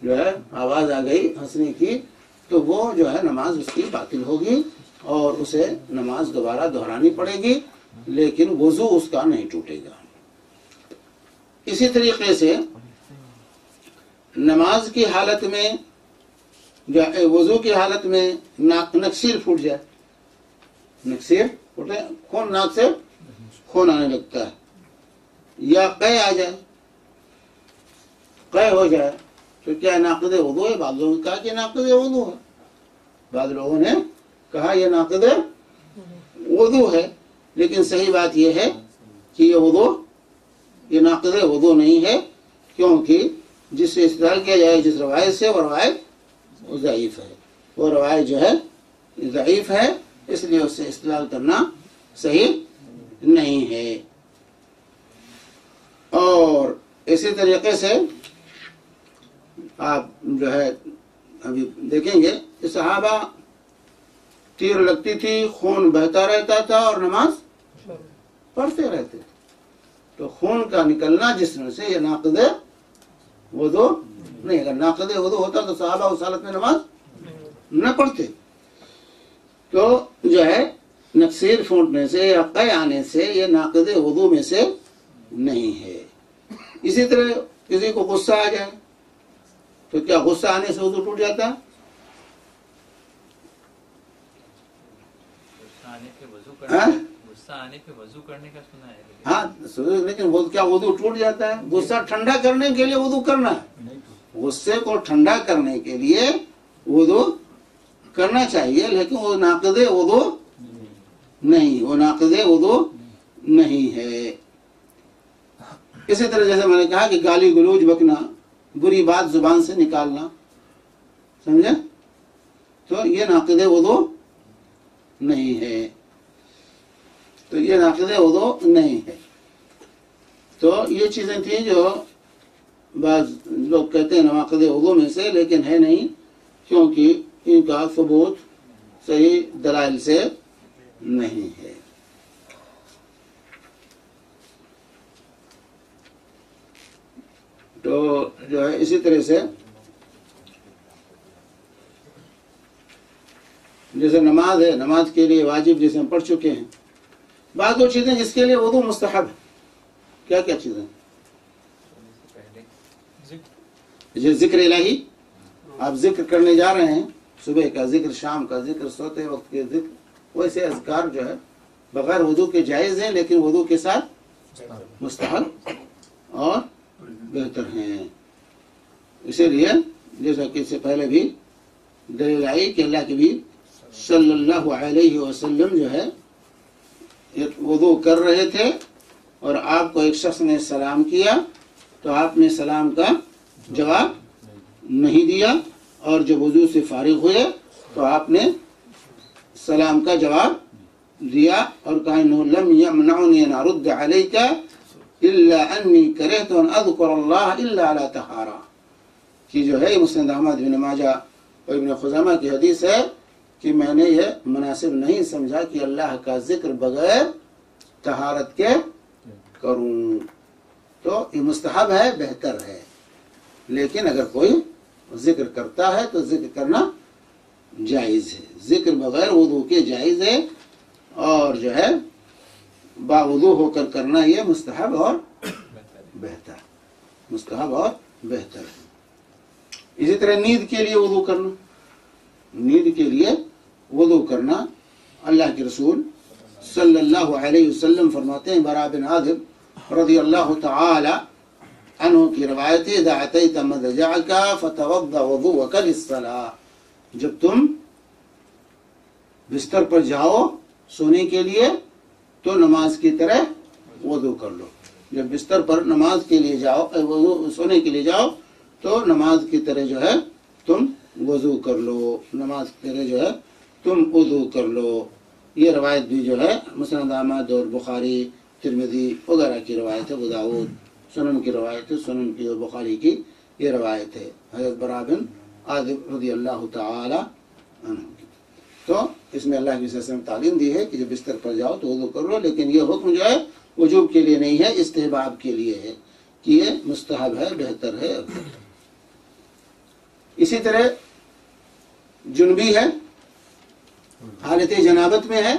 جو ہے آواز آ گئی ہنسنے کی، تو وہ جو ہے نماز اس کی باطل ہوگی اور اسے نماز دوبارہ دہرانی پڑے گی، لیکن وضو اس کا نہیں ٹوٹے گا۔ اسی طریقے سے نماز کی حالت میں، وضو کی حالت میں نکسیر پھوٹ جائے، نکسیر پھوٹے، خون ناک سے خون آنے لگتا ہے، یا قے آ جائے، قے ہو جائے، تو کیا ناقض وضو ہے؟ بعض لوگوں نے کہا کہ ناقض وضو ہے، بعض لوگوں نے کہا یہ ناقض وضو ہے، لیکن صحیح بات یہ ہے کہ یہ ناقض وضو نہیں ہے، کیونکہ جس سے استدلال کیا جائے جس روایت سے، وہ روایت ضعیف ہے، وہ روایت جو ہے ضعیف ہے، اس لیے اس سے استدلال کرنا صحیح نہیں ہے۔ اور اسی طریقے سے آپ جو ہے ابھی دیکھیں گے کہ صحابہ تیر لگتی تھی، خون بہتا رہتا تھا اور نماز پڑھتے رہتے تھے، تو خون کا نکلنا جسم سے یہ ناقض وضو نہیں، اگر ناقض وضو ہوتا تو صحابہ اس حالت میں نماز نہ پڑھتے۔ تو جو ہے نکسیر پھوٹنے سے یا قے آنے سے یہ ناقض وضو میں سے نہیں ہے۔ اسی طرح کسی کو غصہ آ جائے تو کیا غصہ آنے سے وضو ٹوٹ جاتا ہے؟ غصہ آنے پہ وضو کرنے کا سنا ہے، ہاں لیکن کیا وضو ٹوٹ جاتا ہے؟ غصہ ٹھنڈا کرنے کے لیے وضو کرنا ہے، غصے کو ٹھنڈا کرنے کے لیے وضو کرنا چاہیے، لیکن وہ ناقض وضو نہیں، وہ ناقض وضو نہیں ہے۔ اسی طرح جیسے میں نے کہا کہ گالی گلوچ بکنا، بری بات زبان سے نکالنا، سمجھے، تو یہ ناقض وضو نہیں ہے، تو یہ ناقض وضو نہیں ہے۔ تو یہ چیزیں تھیں جو بعض لوگ کہتے ہیں نواقض وضو میں سے، لیکن ہے نہیں، کیونکہ ان کا ثبوت صحیح دلائل سے نہیں ہے۔ تو جو ہے اسی طرح سے جیسے نماز ہے، نماز کے لیے واجب جیسے ہم پڑھ چکے ہیں. بعض وہ چیزیں جس کے لیے وضو مستحب ہے. کیا کیا چیزیں؟ جیسے ذکر الہی، آپ ذکر کرنے جا رہے ہیں، صبح کا ذکر، شام کا ذکر، سوتے وقت کے ذکر، ویسے اذکار جو ہے بغیر وضو کے جائز ہیں لیکن وضو کے ساتھ مستحب اور بہتر ہیں. اسی لیے جیسا کہ اس سے پہلے بھی دلیل آئی کہ اللہ کے بھی صلی اللہ علیہ وسلم جو ہے وضو کر رہے تھے اور آپ کو ایک شخص نے سلام کیا تو آپ نے سلام کا جواب نہیں دیا، اور جب وضو سے فارغ ہوئے تو آپ نے سلام کا جواب دیا اور کہا انه لم يمنعني ان ارد عليك الا اني كرهت ان اذكر الله الا على طهارة، کہ جو ہے مسند احمد بن ماجہ اور ابن خزیمہ کی حدیث ہے کہ میں نے یہ مناسب نہیں سمجھا کہ اللہ کا ذکر بغیر طہارت کے کروں. تو یہ مستحب ہے، بہتر ہے، لیکن اگر کوئی ذکر کرتا ہے تو ذکر کرنا جائز ہے. ذکر بغیر وضو کے جائز ہے، اور جو ہے باوضو ہو کر کرنا یہ مستحب اور بہتر، مستحب اور بہتر ہے. اسی طرح نیند کے لیے وضو کرنا، نیند کے لیے وضو کرنا اللہ کے رسول صلی اللہ علیہ وسلم فرماتے ہیں، براء بن عازب رضی اللہ تعالی عنہ کی روایت ہے، اذا اتیت مضجعک فتوضا وضوءک للصلاۃ، جب تم بستر پر جاؤ سونے کے لیے تو نماز کی طرح وضو کر لو. جب بستر پر نماز کے لیے جاؤ، سونے کے لیے جاؤ تو نماز کی طرح جو ہے تم وضو کر لو، نماز کی طرح جو ہے تم وضو کر لو. یہ روایت بھی جو ہے مسند احمد اور بخاری، ترمذی وغیرہ کی روایت ہے، ابو داؤد سنن کی روایت ہے، سنن کی اور بخاری کی یہ روایت ہے حضرت براء بن عازب رضی اللہ تعالی عنہ کی. تو اس میں اللہ کی وسلم تعلیم دی ہے کہ جب بستر پر جاؤ تو وضو کر لو، لیکن یہ حکم جو ہے وجوب کے لیے نہیں ہے، استحباب کے لیے ہے کہ یہ مستحب ہے، بہتر ہے. اسی طرح جنبی ہے، حالت جنابت میں ہے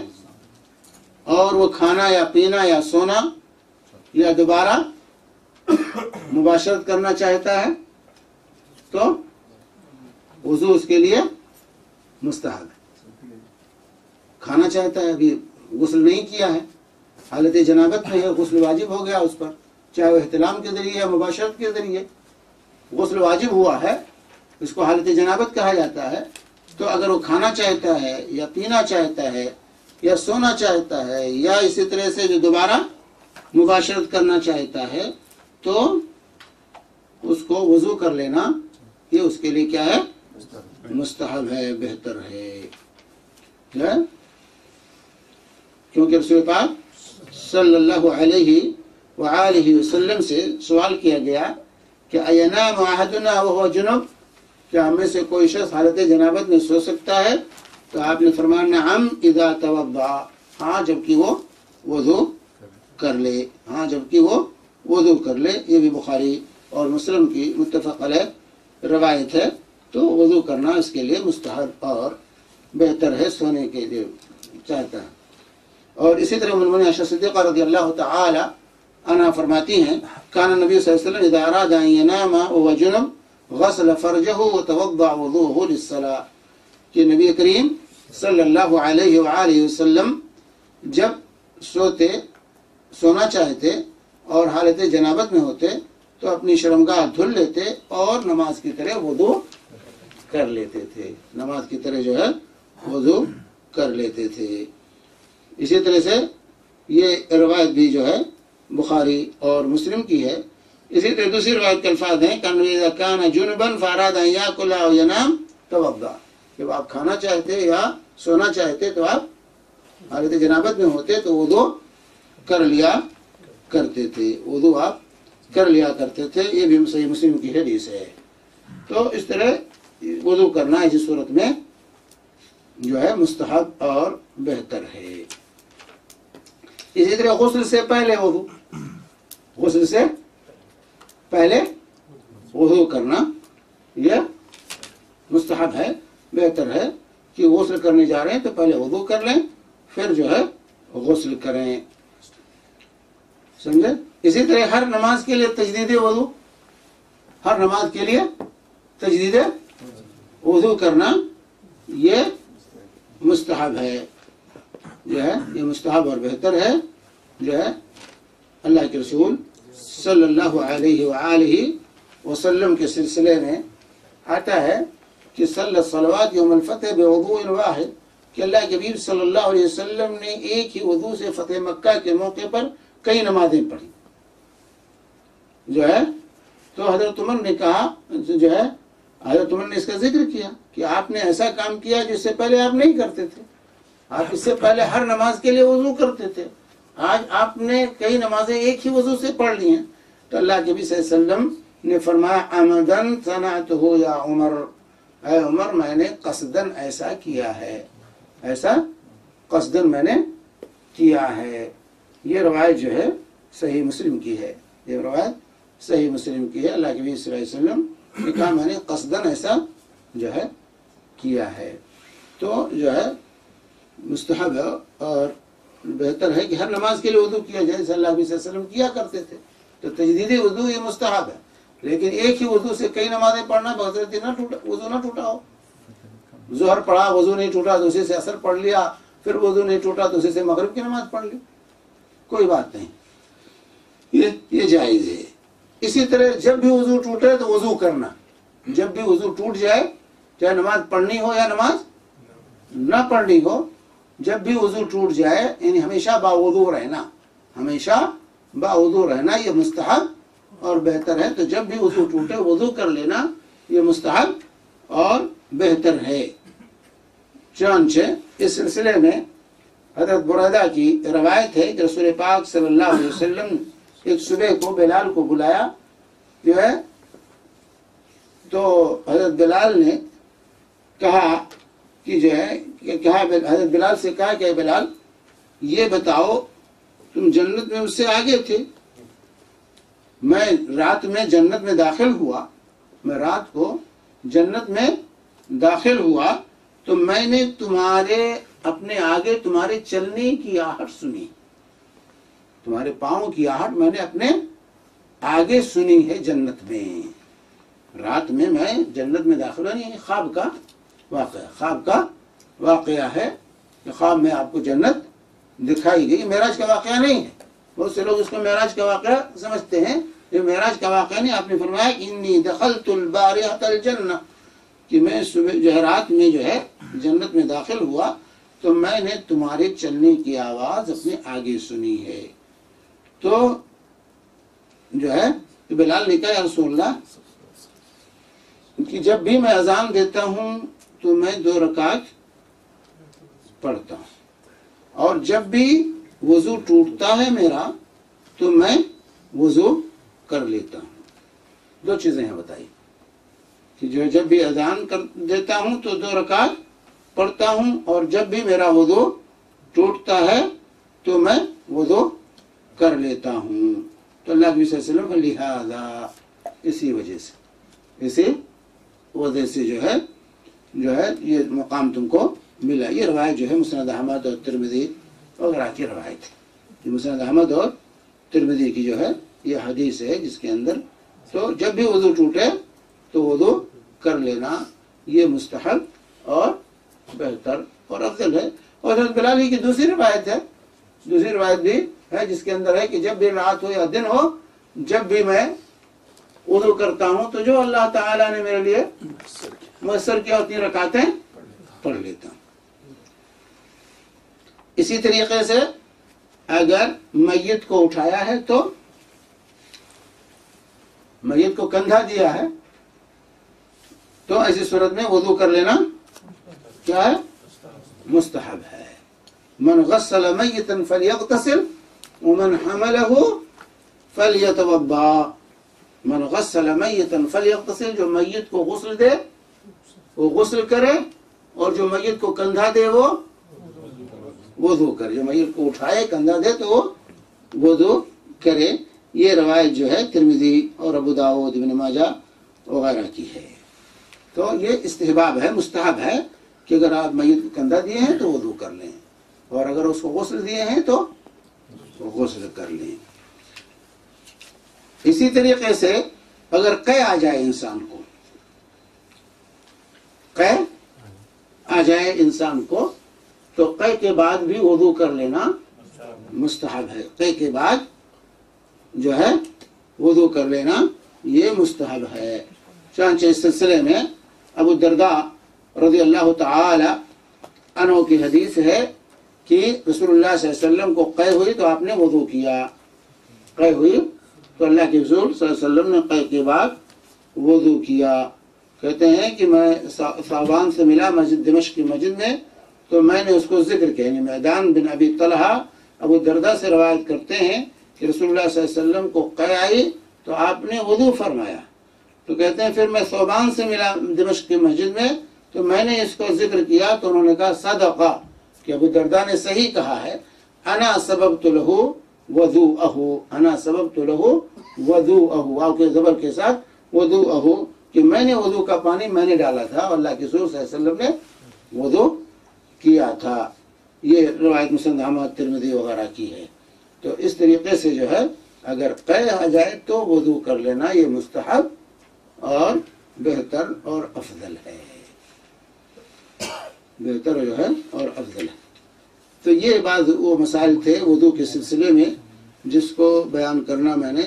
اور وہ کھانا یا پینا یا سونا یا دوبارہ مباشرت کرنا چاہتا ہے تو وضو اس کے لیے مستحب ہے. کھانا چاہتا ہے، ابھی غسل نہیں کیا ہے، حالت جنابت میں ہے، غسل واجب ہو گیا اس پر، چاہے وہ احتلام کے ذریعے یا مباشرت کے ذریعے غسل واجب ہوا ہے، اس کو حالت جنابت کہا جاتا ہے. تو اگر وہ کھانا چاہتا ہے یا پینا چاہتا ہے یا سونا چاہتا ہے یا اسی طرح سے جو دوبارہ مباشرت کرنا چاہتا ہے تو اس کو وضو کر لینا یہ اس کے لیے کیا ہے؟ مستحب ہے، بہتر ہے. کیونکہ رسول پاک صلی اللہ علیہ وآلہ وسلم سے سوال کیا گیا کہ اینام احدنا وهو جنب، کیا ہم میں سے کوئی شخص حالت جنابت میں سو سکتا ہے؟ تو آپ نے فرمایا نعم اذا توضا، ہاں جبکہ وہ وضو کر لے، ہاں جبکہ وہ وضو کر لے. یہ بھی بخاری اور مسلم کی متفق علیہ روایت ہے. تو وضو کرنا اس کے لیے مستحب اور بہتر ہے، سونے کے لیے چاہتا ہے. اور اسی طرح ام عائشہ صدیقہ رضی اللہ تعالی عنہا فرماتی ہیں کان نبی صلی اللہ علیہ وسلم اذا اراد ان ينام وهو جنب غسل فرجه وتوضا وضوءه للصلاة، کہ نبی کریم صلی اللہ علیہ وآلہ وسلم جب سونا چاہتے اور حالت جنابت میں ہوتے تو اپنی شرمگاہ دھل لیتے اور نماز کی طرح وضو کر لیتے تھے، نماز کی طرح جو ہے وضو کر لیتے تھے. اسی طرح سے یہ روایت بھی جو ہے بخاری اور مسلم کی ہے. اسی طرح دوسری روایت کے الفاظ ہیں کان جنبا فاراد ان یاکل او ینام توضا، جب آپ کھانا چاہتے یا سونا چاہتے تو آپ حالت جنابت میں ہوتے تو وضو کر لیا کرتے تھے، وضو آپ کر لیا کرتے تھے. یہ بھی صحیح مسلم کی حدیث ہے. تو اس طرح وضو کرنا اسی صورت میں جو ہے مستحب اور بہتر ہے. اسی طرح غسل سے پہلے وضو، غسل سے پہلے وضو کرنا یہ مستحب ہے، بہتر ہے. کہ غسل کرنے جا رہے ہیں تو پہلے وضو کر لیں، پھر جو ہے غسل کریں، سمجھے؟ اسی طرح ہر نماز کے لیے تجدید وضو، ہر نماز کے لیے تجدید وضو کرنا یہ مستحب ہے، جو ہے یہ مستحب اور بہتر ہے، جو ہے اللہ کے رسول صلی اللہ علیہ وآلہ وسلم کے سلسلے میں آتا ہے کہ صلی الصلوات یوم الفتح بوضوء واحد، کہ اللہ کے حبیب صلی اللہ علیہ وسلم نے ایک ہی وضو سے فتح مکہ کے موقع پر کئی نمازیں پڑھی، جو ہے تو حضرت عمر نے کہا، جو ہے حضرت عمر نے اس کا ذکر کیا کہ آپ نے ایسا کام کیا جس سے پہلے آپ نہیں کرتے تھے، آپ اس سے پہلے ہر نماز کے لیے وضو کرتے تھے، آج آپ نے کئی نمازیں ایک ہی وضو سے پڑھ لی ہیں۔ تو اللہ کے نبی صلی اللہ علیہ وسلم نے فرمایا عمدن صنعتہ یا عمر، اے عمر میں نے قصدن ایسا کیا ہے، ایسا قصدن میں نے کیا ہے۔ یہ روایت جو ہے صحیح مسلم کی ہے، یہ روایت صحیح مسلم کی ہے۔ اللہ کے نبی صلی اللہ علیہ وسلم نے کہا میں نے قصدن ایسا جو ہے کیا ہے۔ تو جو ہے مستحب ہے اور بہتر ہے کہ ہر نماز کے لیے وضو کیا جائے، جیسے اللہ کے نبی صلی اللہ علیہ وسلم کیا کرتے تھے۔ تو تجدید وضو یہ مستحب ہے، لیکن ایک ہی وضو سے کئی نمازیں پڑھنا بغیر وضو نہ ٹوٹا ہو، ظہر پڑھا وضو نہیں ٹوٹا تو اسی سے عصر پڑھ لیا، پھر وضو نہیں ٹوٹا تو اسی سے مغرب کی نماز پڑھ لی، کوئی بات نہیں، یہ جائز ہے۔ اسی طرح جب بھی وضو ٹوٹے تو وضو کرنا، جب بھی وضو ٹوٹ جائے چاہے نماز پڑھنی ہو یا نماز نہ پڑھنی ہو، جب بھی وضو ٹوٹ جائے یعنی ہمیشہ باوضو رہنا، ہمیشہ باوضو رہنا یہ مستحب اور بہتر ہے۔ تو جب بھی وضو ٹوٹے وضو کر لینا یہ مستحب اور بہتر ہے۔ چنانچہ اس سلسلے میں حضرت بریدہ کی روایت ہے کہ رسول پاک صلی اللہ علیہ وسلم ایک صبح کو بلال کو بلایا، جو ہے تو حضرت بلال نے کہا کہ جو ہے حضرت بلال سے کہا کہ بلال یہ بتاؤ تم جنت میں مجھ سے آگے تھے، میں رات میں جنت میں داخل ہوا، میں رات کو جنت میں داخل ہوا تو میں نے تمہارے اپنے آگے تمہارے چلنے کی آہٹ سنی، تمہارے پاؤں کی آہٹ میں نے اپنے آگے سنی ہے جنت میں۔ رات میں جنت میں داخل ہوا، نہیں خواب کا واقعہ ہے کہ خواب میں آپ کو جنت دکھائی گئی، معراج کا واقعہ نہیں ہے۔ بہت سے لوگ اس کو معراج کا واقعہ سمجھتے ہیں، یہ معراج کا واقعہ نہیں۔ آپ نے فرمایا کہ انی دخلت البارحۃ الجنہ، کہ میں صبح جو ہے رات میں جو ہے جنت میں داخل ہوا تو میں نے تمہارے چلنے کی آواز اپنے آگے سنی ہے۔ تو جو ہے بلال نے کہا یا رسول اللہ کہ جب بھی میں اذان دیتا ہوں تو میں 2 رکعت پڑھتا ہوں، اور جب بھی وضو ٹوٹتا ہے میرا تو میں وضو کر لیتا ہوں۔ 2 چیزیں ہیں بتائی کہ جو جب بھی اذان کر دیتا ہوں تو 2 رکعت پڑھتا ہوں، اور جب بھی میرا وضو ٹوٹتا ہے تو میں وضو کر لیتا ہوں۔ تو اللہ کے صلی اللہ علیہ وسلم لہذا اسی وجہ سے جو ہے یہ مقام تم کو ملا۔ یہ روایت جو ہے مسند احمد اور ترمذی وغیرہ کی روایت ہے، یہ مسند احمد اور ترمذی کی جو ہے یہ حدیث ہے، جس کے اندر تو جب بھی وضو ٹوٹے تو وضو کر لینا یہ مستحب اور بہتر اور افضل ہے۔ اور حضرت بلال ہی کی دوسری روایت بھی ہے جس کے اندر ہے کہ جب بھی رات ہو یا دن ہو، جب بھی میں وضو کرتا ہوں تو جو اللہ تعالیٰ نے میرے لیے میسر کیا 3 رکعتیں پڑھ لیتا ہوں۔ اسی طریقے سے اگر میت کو اٹھایا ہے تو میت کو کندھا دیا ہے تو ایسی صورت میں وضو کر لینا کیا ہے؟ مستحب ہے۔ من غسل میتا فلیغتسل ومن حملہ فلیتوضا۔ من غسل میتا فلیغتسل، جو میت کو غسل دے وہ غسل کرے، اور جو میت کو کندھا دے وہ وضو کرے، جو میت کو اٹھائے کندھا دے تو وہ وضو کرے۔ یہ روایت جو ہے ترمذی اور ابو داؤد ابن ماجہ وغیرہ کی ہے۔ تو یہ استحباب ہے، مستحب ہے، کہ اگر آپ میت کو کندھا دیے ہیں تو وضو کر لیں، اور اگر اس کو غسل دیے ہیں تو غسل کر لیں۔ اسی طریقے سے اگر قے آ جائے انسان کو، قے آ جائے انسان کو، تو قے کے بعد بھی وضو کر لینا مستحب ہے۔ قے کے بعد جو ہے وضو کر لینا یہ مستحب ہے۔ چنانچہ اس سلسلے میں ابو الدرداء رضی اللہ تعالی عنہ کی حدیث ہے کہ رسول اللہ صلی اللہ علیہ وسلم کو قے ہوئی تو آپ نے وضو کیا، قے ہوئی تو اللہ کے رسول صلی اللہ علیہ وسلم نے قے کے بعد وضو کیا۔ کہتے ہیں کہ میں ثعبان سے ملا مسجد دمشق کی مسجد میں، تو میں نے اس کو ذکر کیا، یعنی میدان بن ابی طلحہ ابو الدرداء سے روایت کرتے ہیں کہ رسول اللہ صلی اللہ علیہ وسلم کو قے آئی تو آپ نے وضو فرمایا۔ تو کہتے ہیں پھر میں ثعبان سے ملا دمشق کی مسجد میں تو میں نے اس کو ذکر کیا تو انہوں نے کہا صدقہ، کہ ابو الدرداء نے صحیح کہا ہے، انا سببت لہ وضوءہ، انا سببت لہ وضوءہ، واو کے زبر کے ساتھ وضوءہ، کہ میں نے وضو کا پانی میں نے ڈالا تھا اور اللہ کے رسول صلی اللہ علیہ وسلم نے وضو کیا تھا۔ یہ روایت مسند احمد ترمذی وغیرہ کی ہے۔ تو اس طریقے سے جو ہے اگر قے آ جائے تو وضو کر لینا یہ مستحب اور بہتر اور افضل ہے، بہتر جو ہے اور افضل ہے۔ تو یہ بعض وہ مسائل تھے وضو کے سلسلے میں جس کو بیان کرنا میں نے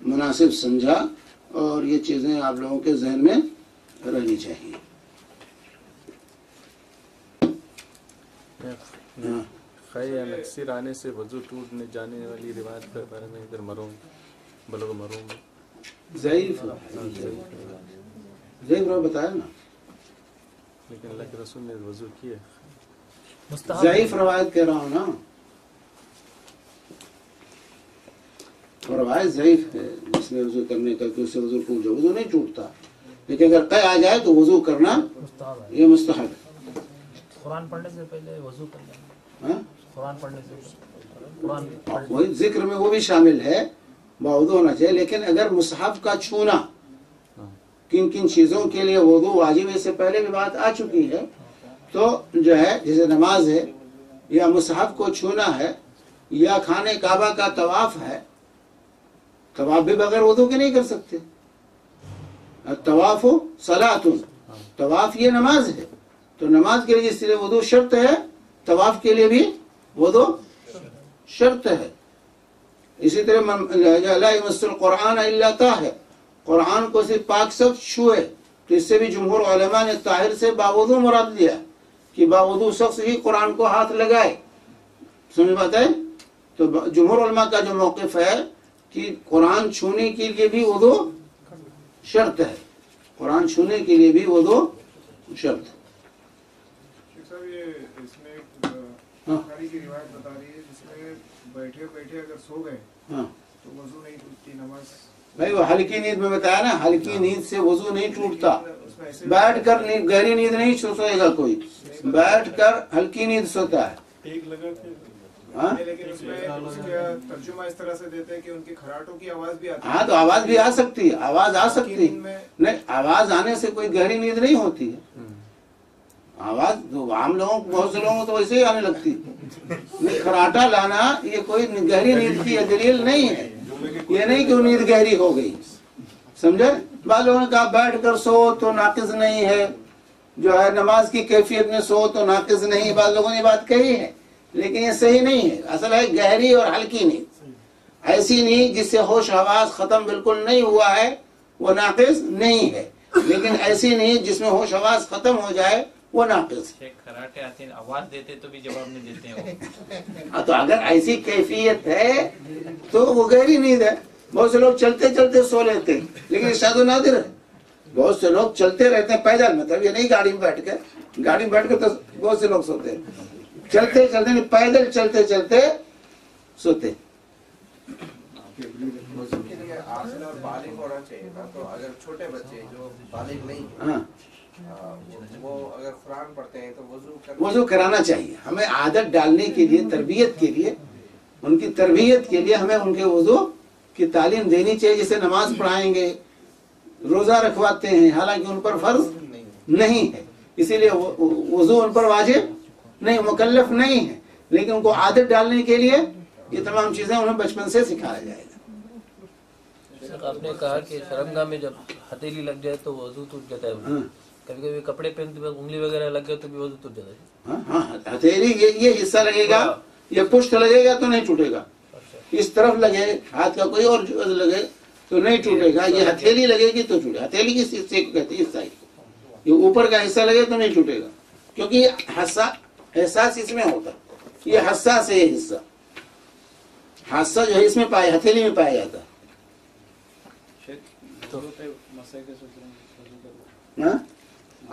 مناسب سمجھا، اور یہ چیزیں آپ لوگوں کے ذہن میں رہنی چاہیے۔ خے یا نکسیر آنے سے وضو ٹوٹنے جانے والی روایت کے بارے میں ادھر مروم بلغ مروم ضعیف بتایا نا، لیکن اللہ کے رسول نے وضو کیے، ضعیف روایت کہہ رہا ہوں نا، روایت ضعیف ہے جس میں وضو کرنے کا کہ اس سے وضو ٹوٹ جائے، وضو نہیں ٹوٹتا، لیکن اگر قے آ جائے تو وضو کرنا یہ مستحب ہے۔ قرآن پڑھنے سے پہلے وضو کر لینا، ہاں؟ قرآن پڑھنے سے قرآن وہی ذکر میں وہ بھی شامل ہے، باوضو ہونا چاہیے، لیکن اگر مصحف کا چھونا، کن کن چیزوں کے لیے وضو واجب ہے، اس سے پہلے بھی بات آ چکی ہے، تو جو ہے جیسے نماز ہے یا مصحف کو چھونا ہے یا خانہ کعبہ کا طواف ہے، طواف بھی بغیر وضو کے نہیں کر سکتے، طواف صلاۃ، طواف یہ نماز ہے، تو نماز کے لیے جس طرح وضو شرط ہے طواف کے لیے بھی وضو شرط ہے۔ اسی طرح لا یمس القرآن الا طاہر، قرآن کو صرف پاک شخص چھوئے، تو اس سے بھی جمہور علماء نے طاہر سے باوضو مراد لیا کہ باوضو شخص ہی قرآن کو ہاتھ لگائے، سمجھ بات ہے؟ تو جمہور علماء کا جو موقف ہے کہ قرآن چھونے کے لیے بھی وضو شرط ہے، قرآن چھونے کے لیے بھی وضو شرط ہے۔ یہ اس میں بخاری کی روایت بتا رہی ہے جس میں بیٹھے بیٹھے اگر سو گئے تو وضو نہیں ٹوٹتی نماز۔ بھائی وہ ہلکی نیند میں بتایا نا، ہلکی نیند سے وضو نہیں ٹوٹتا، بیٹھ کر گہری نیند نہیں سوئے گا کوئی، بیٹھ کر ہلکی نیند سوتا ہے۔ لیکن اس میں اس کا ترجمہ اس طرح سے دیتے ہیں کہ ان کی کھراٹوں کی آواز بھی آتی ہے۔ ہاں تو آواز بھی آ سکتی ہے، آواز آ سکتی ہے، نہیں آواز آنے سے کوئی گہری نیند نہیں ہوتی ہے، آواز تو عام لوگوں کو بہت سے لوگوں کو تو ویسے ہی آنے لگتی ہے۔ کھراٹا لانا یہ کوئی گہری نیند کی دلیل نہیں ہے، یہ نہیں کہ وہ نیند گہری ہو گئی، سمجھے؟ بعض لوگوں نے کہا بیٹھ کر سو تو ناقص نہیں ہے، جو ہے نماز کی کیفیت میں سو تو ناقص نہیں، بعض لوگوں نے بات کہی ہے، لیکن یہ صحیح نہیں ہے۔ اصل ہے گہری اور ہلکی نیند، ایسی نیند جس سے ہوش حواس ختم بالکل نہیں ہوا ہے وہ ناقص نہیں ہے، لیکن ایسی نیند جس میں ہوش حواس ختم ہو جائے وہ ناقص ہے۔ کراٹے آتے ہیں آواز دیتے تو بھی جواب نہیں دیتے ہیں تو اگر ایسی کیفیت ہے تو وہ گہری نیند ہے۔ بہت سے لوگ چلتے چلتے سو لیتے ہیں، لیکن ارشاد و نادر ہے، بہت سے لوگ چلتے رہتے ہیں پیدل، مطلب یہ نہیں گاڑی میں بیٹھ کے، گاڑی میں بیٹھ کے تو بہت سے لوگ سوتے ہیں، چلتے چلتے نہیں پیدل چلتے چلتے سوتے۔ عاقل اور بالغ ہونا چاہیے نا، تو اگر چھوٹے بچے جو بالغ نہیں ہیں ہاں وہ اگر قرآن پڑھتے ہیں تو وضو کرانا چاہیے، ہمیں عادت ڈالنے کے لیے، تربیت کے لیے، ان کی تربیت کے لیے ہمیں ان کے وضو کی تعلیم دینی چاہیے، جسے نماز پڑھائیں گے، روزہ رکھواتے ہیں، حالانکہ ان پر فرض نہیں ہے، اسی لیے وضو ان پر واجب نہیں، مکلف نہیں ہے، لیکن ان کو عادت ڈالنے کے لیے یہ تمام چیزیں انہیں بچپن سے سکھایا جائے گا۔ آپ نے کہا کہ شرمگاہ میں جب ہتھیلی لگ جائے تو وضو ٹوٹ جاتا ہے، کبھی کبھی کپڑے پہنتے وقت انگلی وغیرہ لگ گئے تو بھی وضو ٹوٹ جاتا ہے۔ ہاں ہتھیلی یہ حصہ لگے گا، یہ پشت لگے گا تو نہیں ٹوٹے گا، اس طرف لگے ہاتھ کا کوئی اور لگے تو نہیں ٹوٹے گا، یہ ہتھیلی لگے گی تو ٹوٹے گا۔ ہتھیلی کس حصے کو کہتے ہیں؟ اس سائڈ کو، یہ اوپر کا حصہ لگے تو نہیں ٹوٹے گا، کیونکہ یہ احساس اس میں ہوتا، یہ حساس ہے، یہ حصہ حادثہ جو ہے اس میں پایا، ہتھیلی میں پایا جاتا۔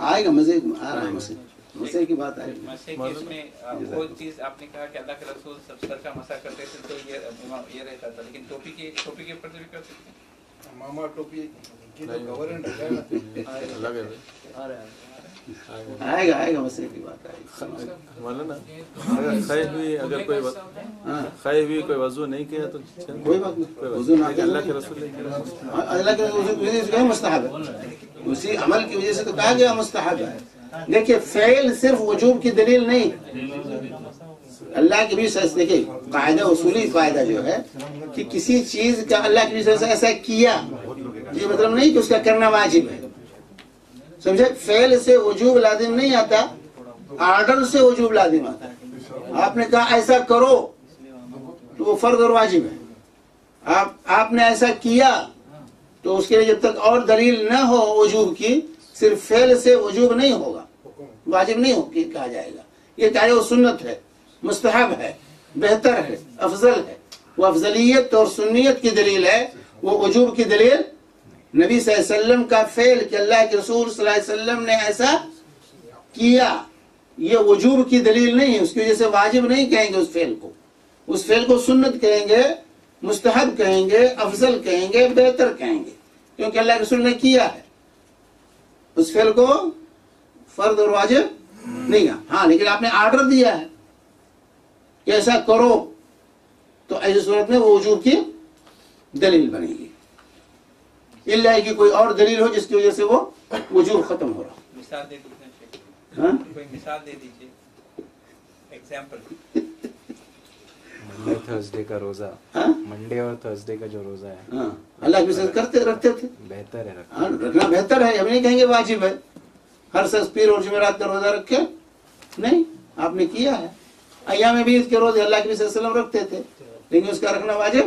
آئے گا مزے، آ رہا ہے مسئلے کی بات آئے گی۔ مسئلے کی اس میں وہ چیز آپ نے کہا کہ اللہ کے رسول سب سر کا مسا کرتے تھے تو یہ رہتا تھا، لیکن ٹوپی کے اوپر سے بھی کر سکتے ہیں؟ ماما ٹوپی آئے گا مسئلے کی بات آئے گی۔ مولانا خواہ ہوئی اگر کوئی خواہ ہوئی کوئی وضو نہیں کیا تو کوئی بات نہیں، وضو نہ اللہ کے رسول نے کیا، اللہ کے وجہ سے مستحب ہے، اسی عمل کی وجہ سے تو کہا گیا مستحب ہے۔ دیکھیے فعل صرف وجوب کی دلیل نہیں، اللہ کے بھی دیکھیے قاعدہ اصولی قاعدہ جو ہے کہ کسی چیز کا اللہ کی وجہ سے ایسا کیا، یہ مطلب نہیں کہ اس کا کرنا واجب ہے، سمجھے؟ فعل سے وجوب لازم نہیں آتا، آرڈر سے وجوب لازم آتا ہے۔ آپ نے کہا ایسا کرو تو وہ فرض اور واجب ہے، آپ نے ایسا کیا تو اس کے لیے جب تک اور دلیل نہ ہو وجوب کی، صرف فعل سے وجوب نہیں ہوگا، واجب نہیں ہو کہا جائے گا۔ یہ چاہے وہ سنت ہے، مستحب ہے، بہتر ہے، افضل ہے، وہ افضلیت اور سنیت کی دلیل ہے، وہ وجوب کی دلیل نبی صلی اللہ علیہ وسلم کا فعل کہ اللہ کے رسول صلی اللہ علیہ وسلم نے ایسا کیا، یہ وجوب کی دلیل نہیں ہے، اس کی وجہ سے واجب نہیں کہیں گے اس فعل کو سنت کہیں گے، مستحب کہیں گے، افضل کہیں گے، بہتر کہیں گے، کیونکہ اللہ کے رسول نے کیا ہے، اس فعل کو فرض اور واجب نہیں کہا۔ ہاں لیکن آپ نے آرڈر دیا ہے کہ ایسا کرو، تو ایسی صورت میں وہ وجوب کی دلیل بنے گی، اللہ کی کوئی اور دلیل ہو جس کی وجہ سے وہ وجوب ختم ہو رہا۔ مثال دے دیجیے، ہاں کوئی مثال دے دیجیے، ایگزامپل۔ منڈے تھرسڈے کا روزہ، ہاں منڈے اور تھرسڈے کا جو روزہ ہے ہاں اللہ کی وجہ سے رکھتے تھے، بہتر ہے ہاں رکھنا بہتر ہے، ہم نہیں کہیں گے واجب ہے، ہر شخص پیر اور جمعرات کا روزہ رکھے، نہیں، آپ نے کیا ہے۔ ایام بیض کے روزے اللہ کے نبی صلی اللہ علیہ وسلم رکھتے تھے، لیکن اس کا رکھنا واجب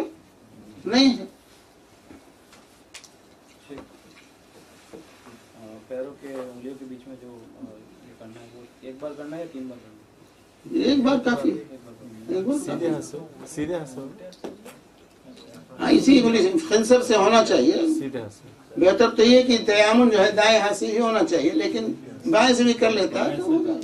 نہیں ہے۔ پیروں کے انگلیوں کے بیچ میں جو یہ کرنا ہے وہ ایک بار کرنا ہے یا 3 بار کرنا ہے؟ ایک بار کافی، ایک بار سیدھے ہاتھ سے ہاں اسی خنصر سے ہونا چاہیے۔ سیدھے ہاتھ سے بہتر تو یہ کہ تیامن جو ہے دائیں ہاتھ سے ہی ہونا چاہیے، لیکن بائیں سے بھی کر لیتا ہے تو ہوگا۔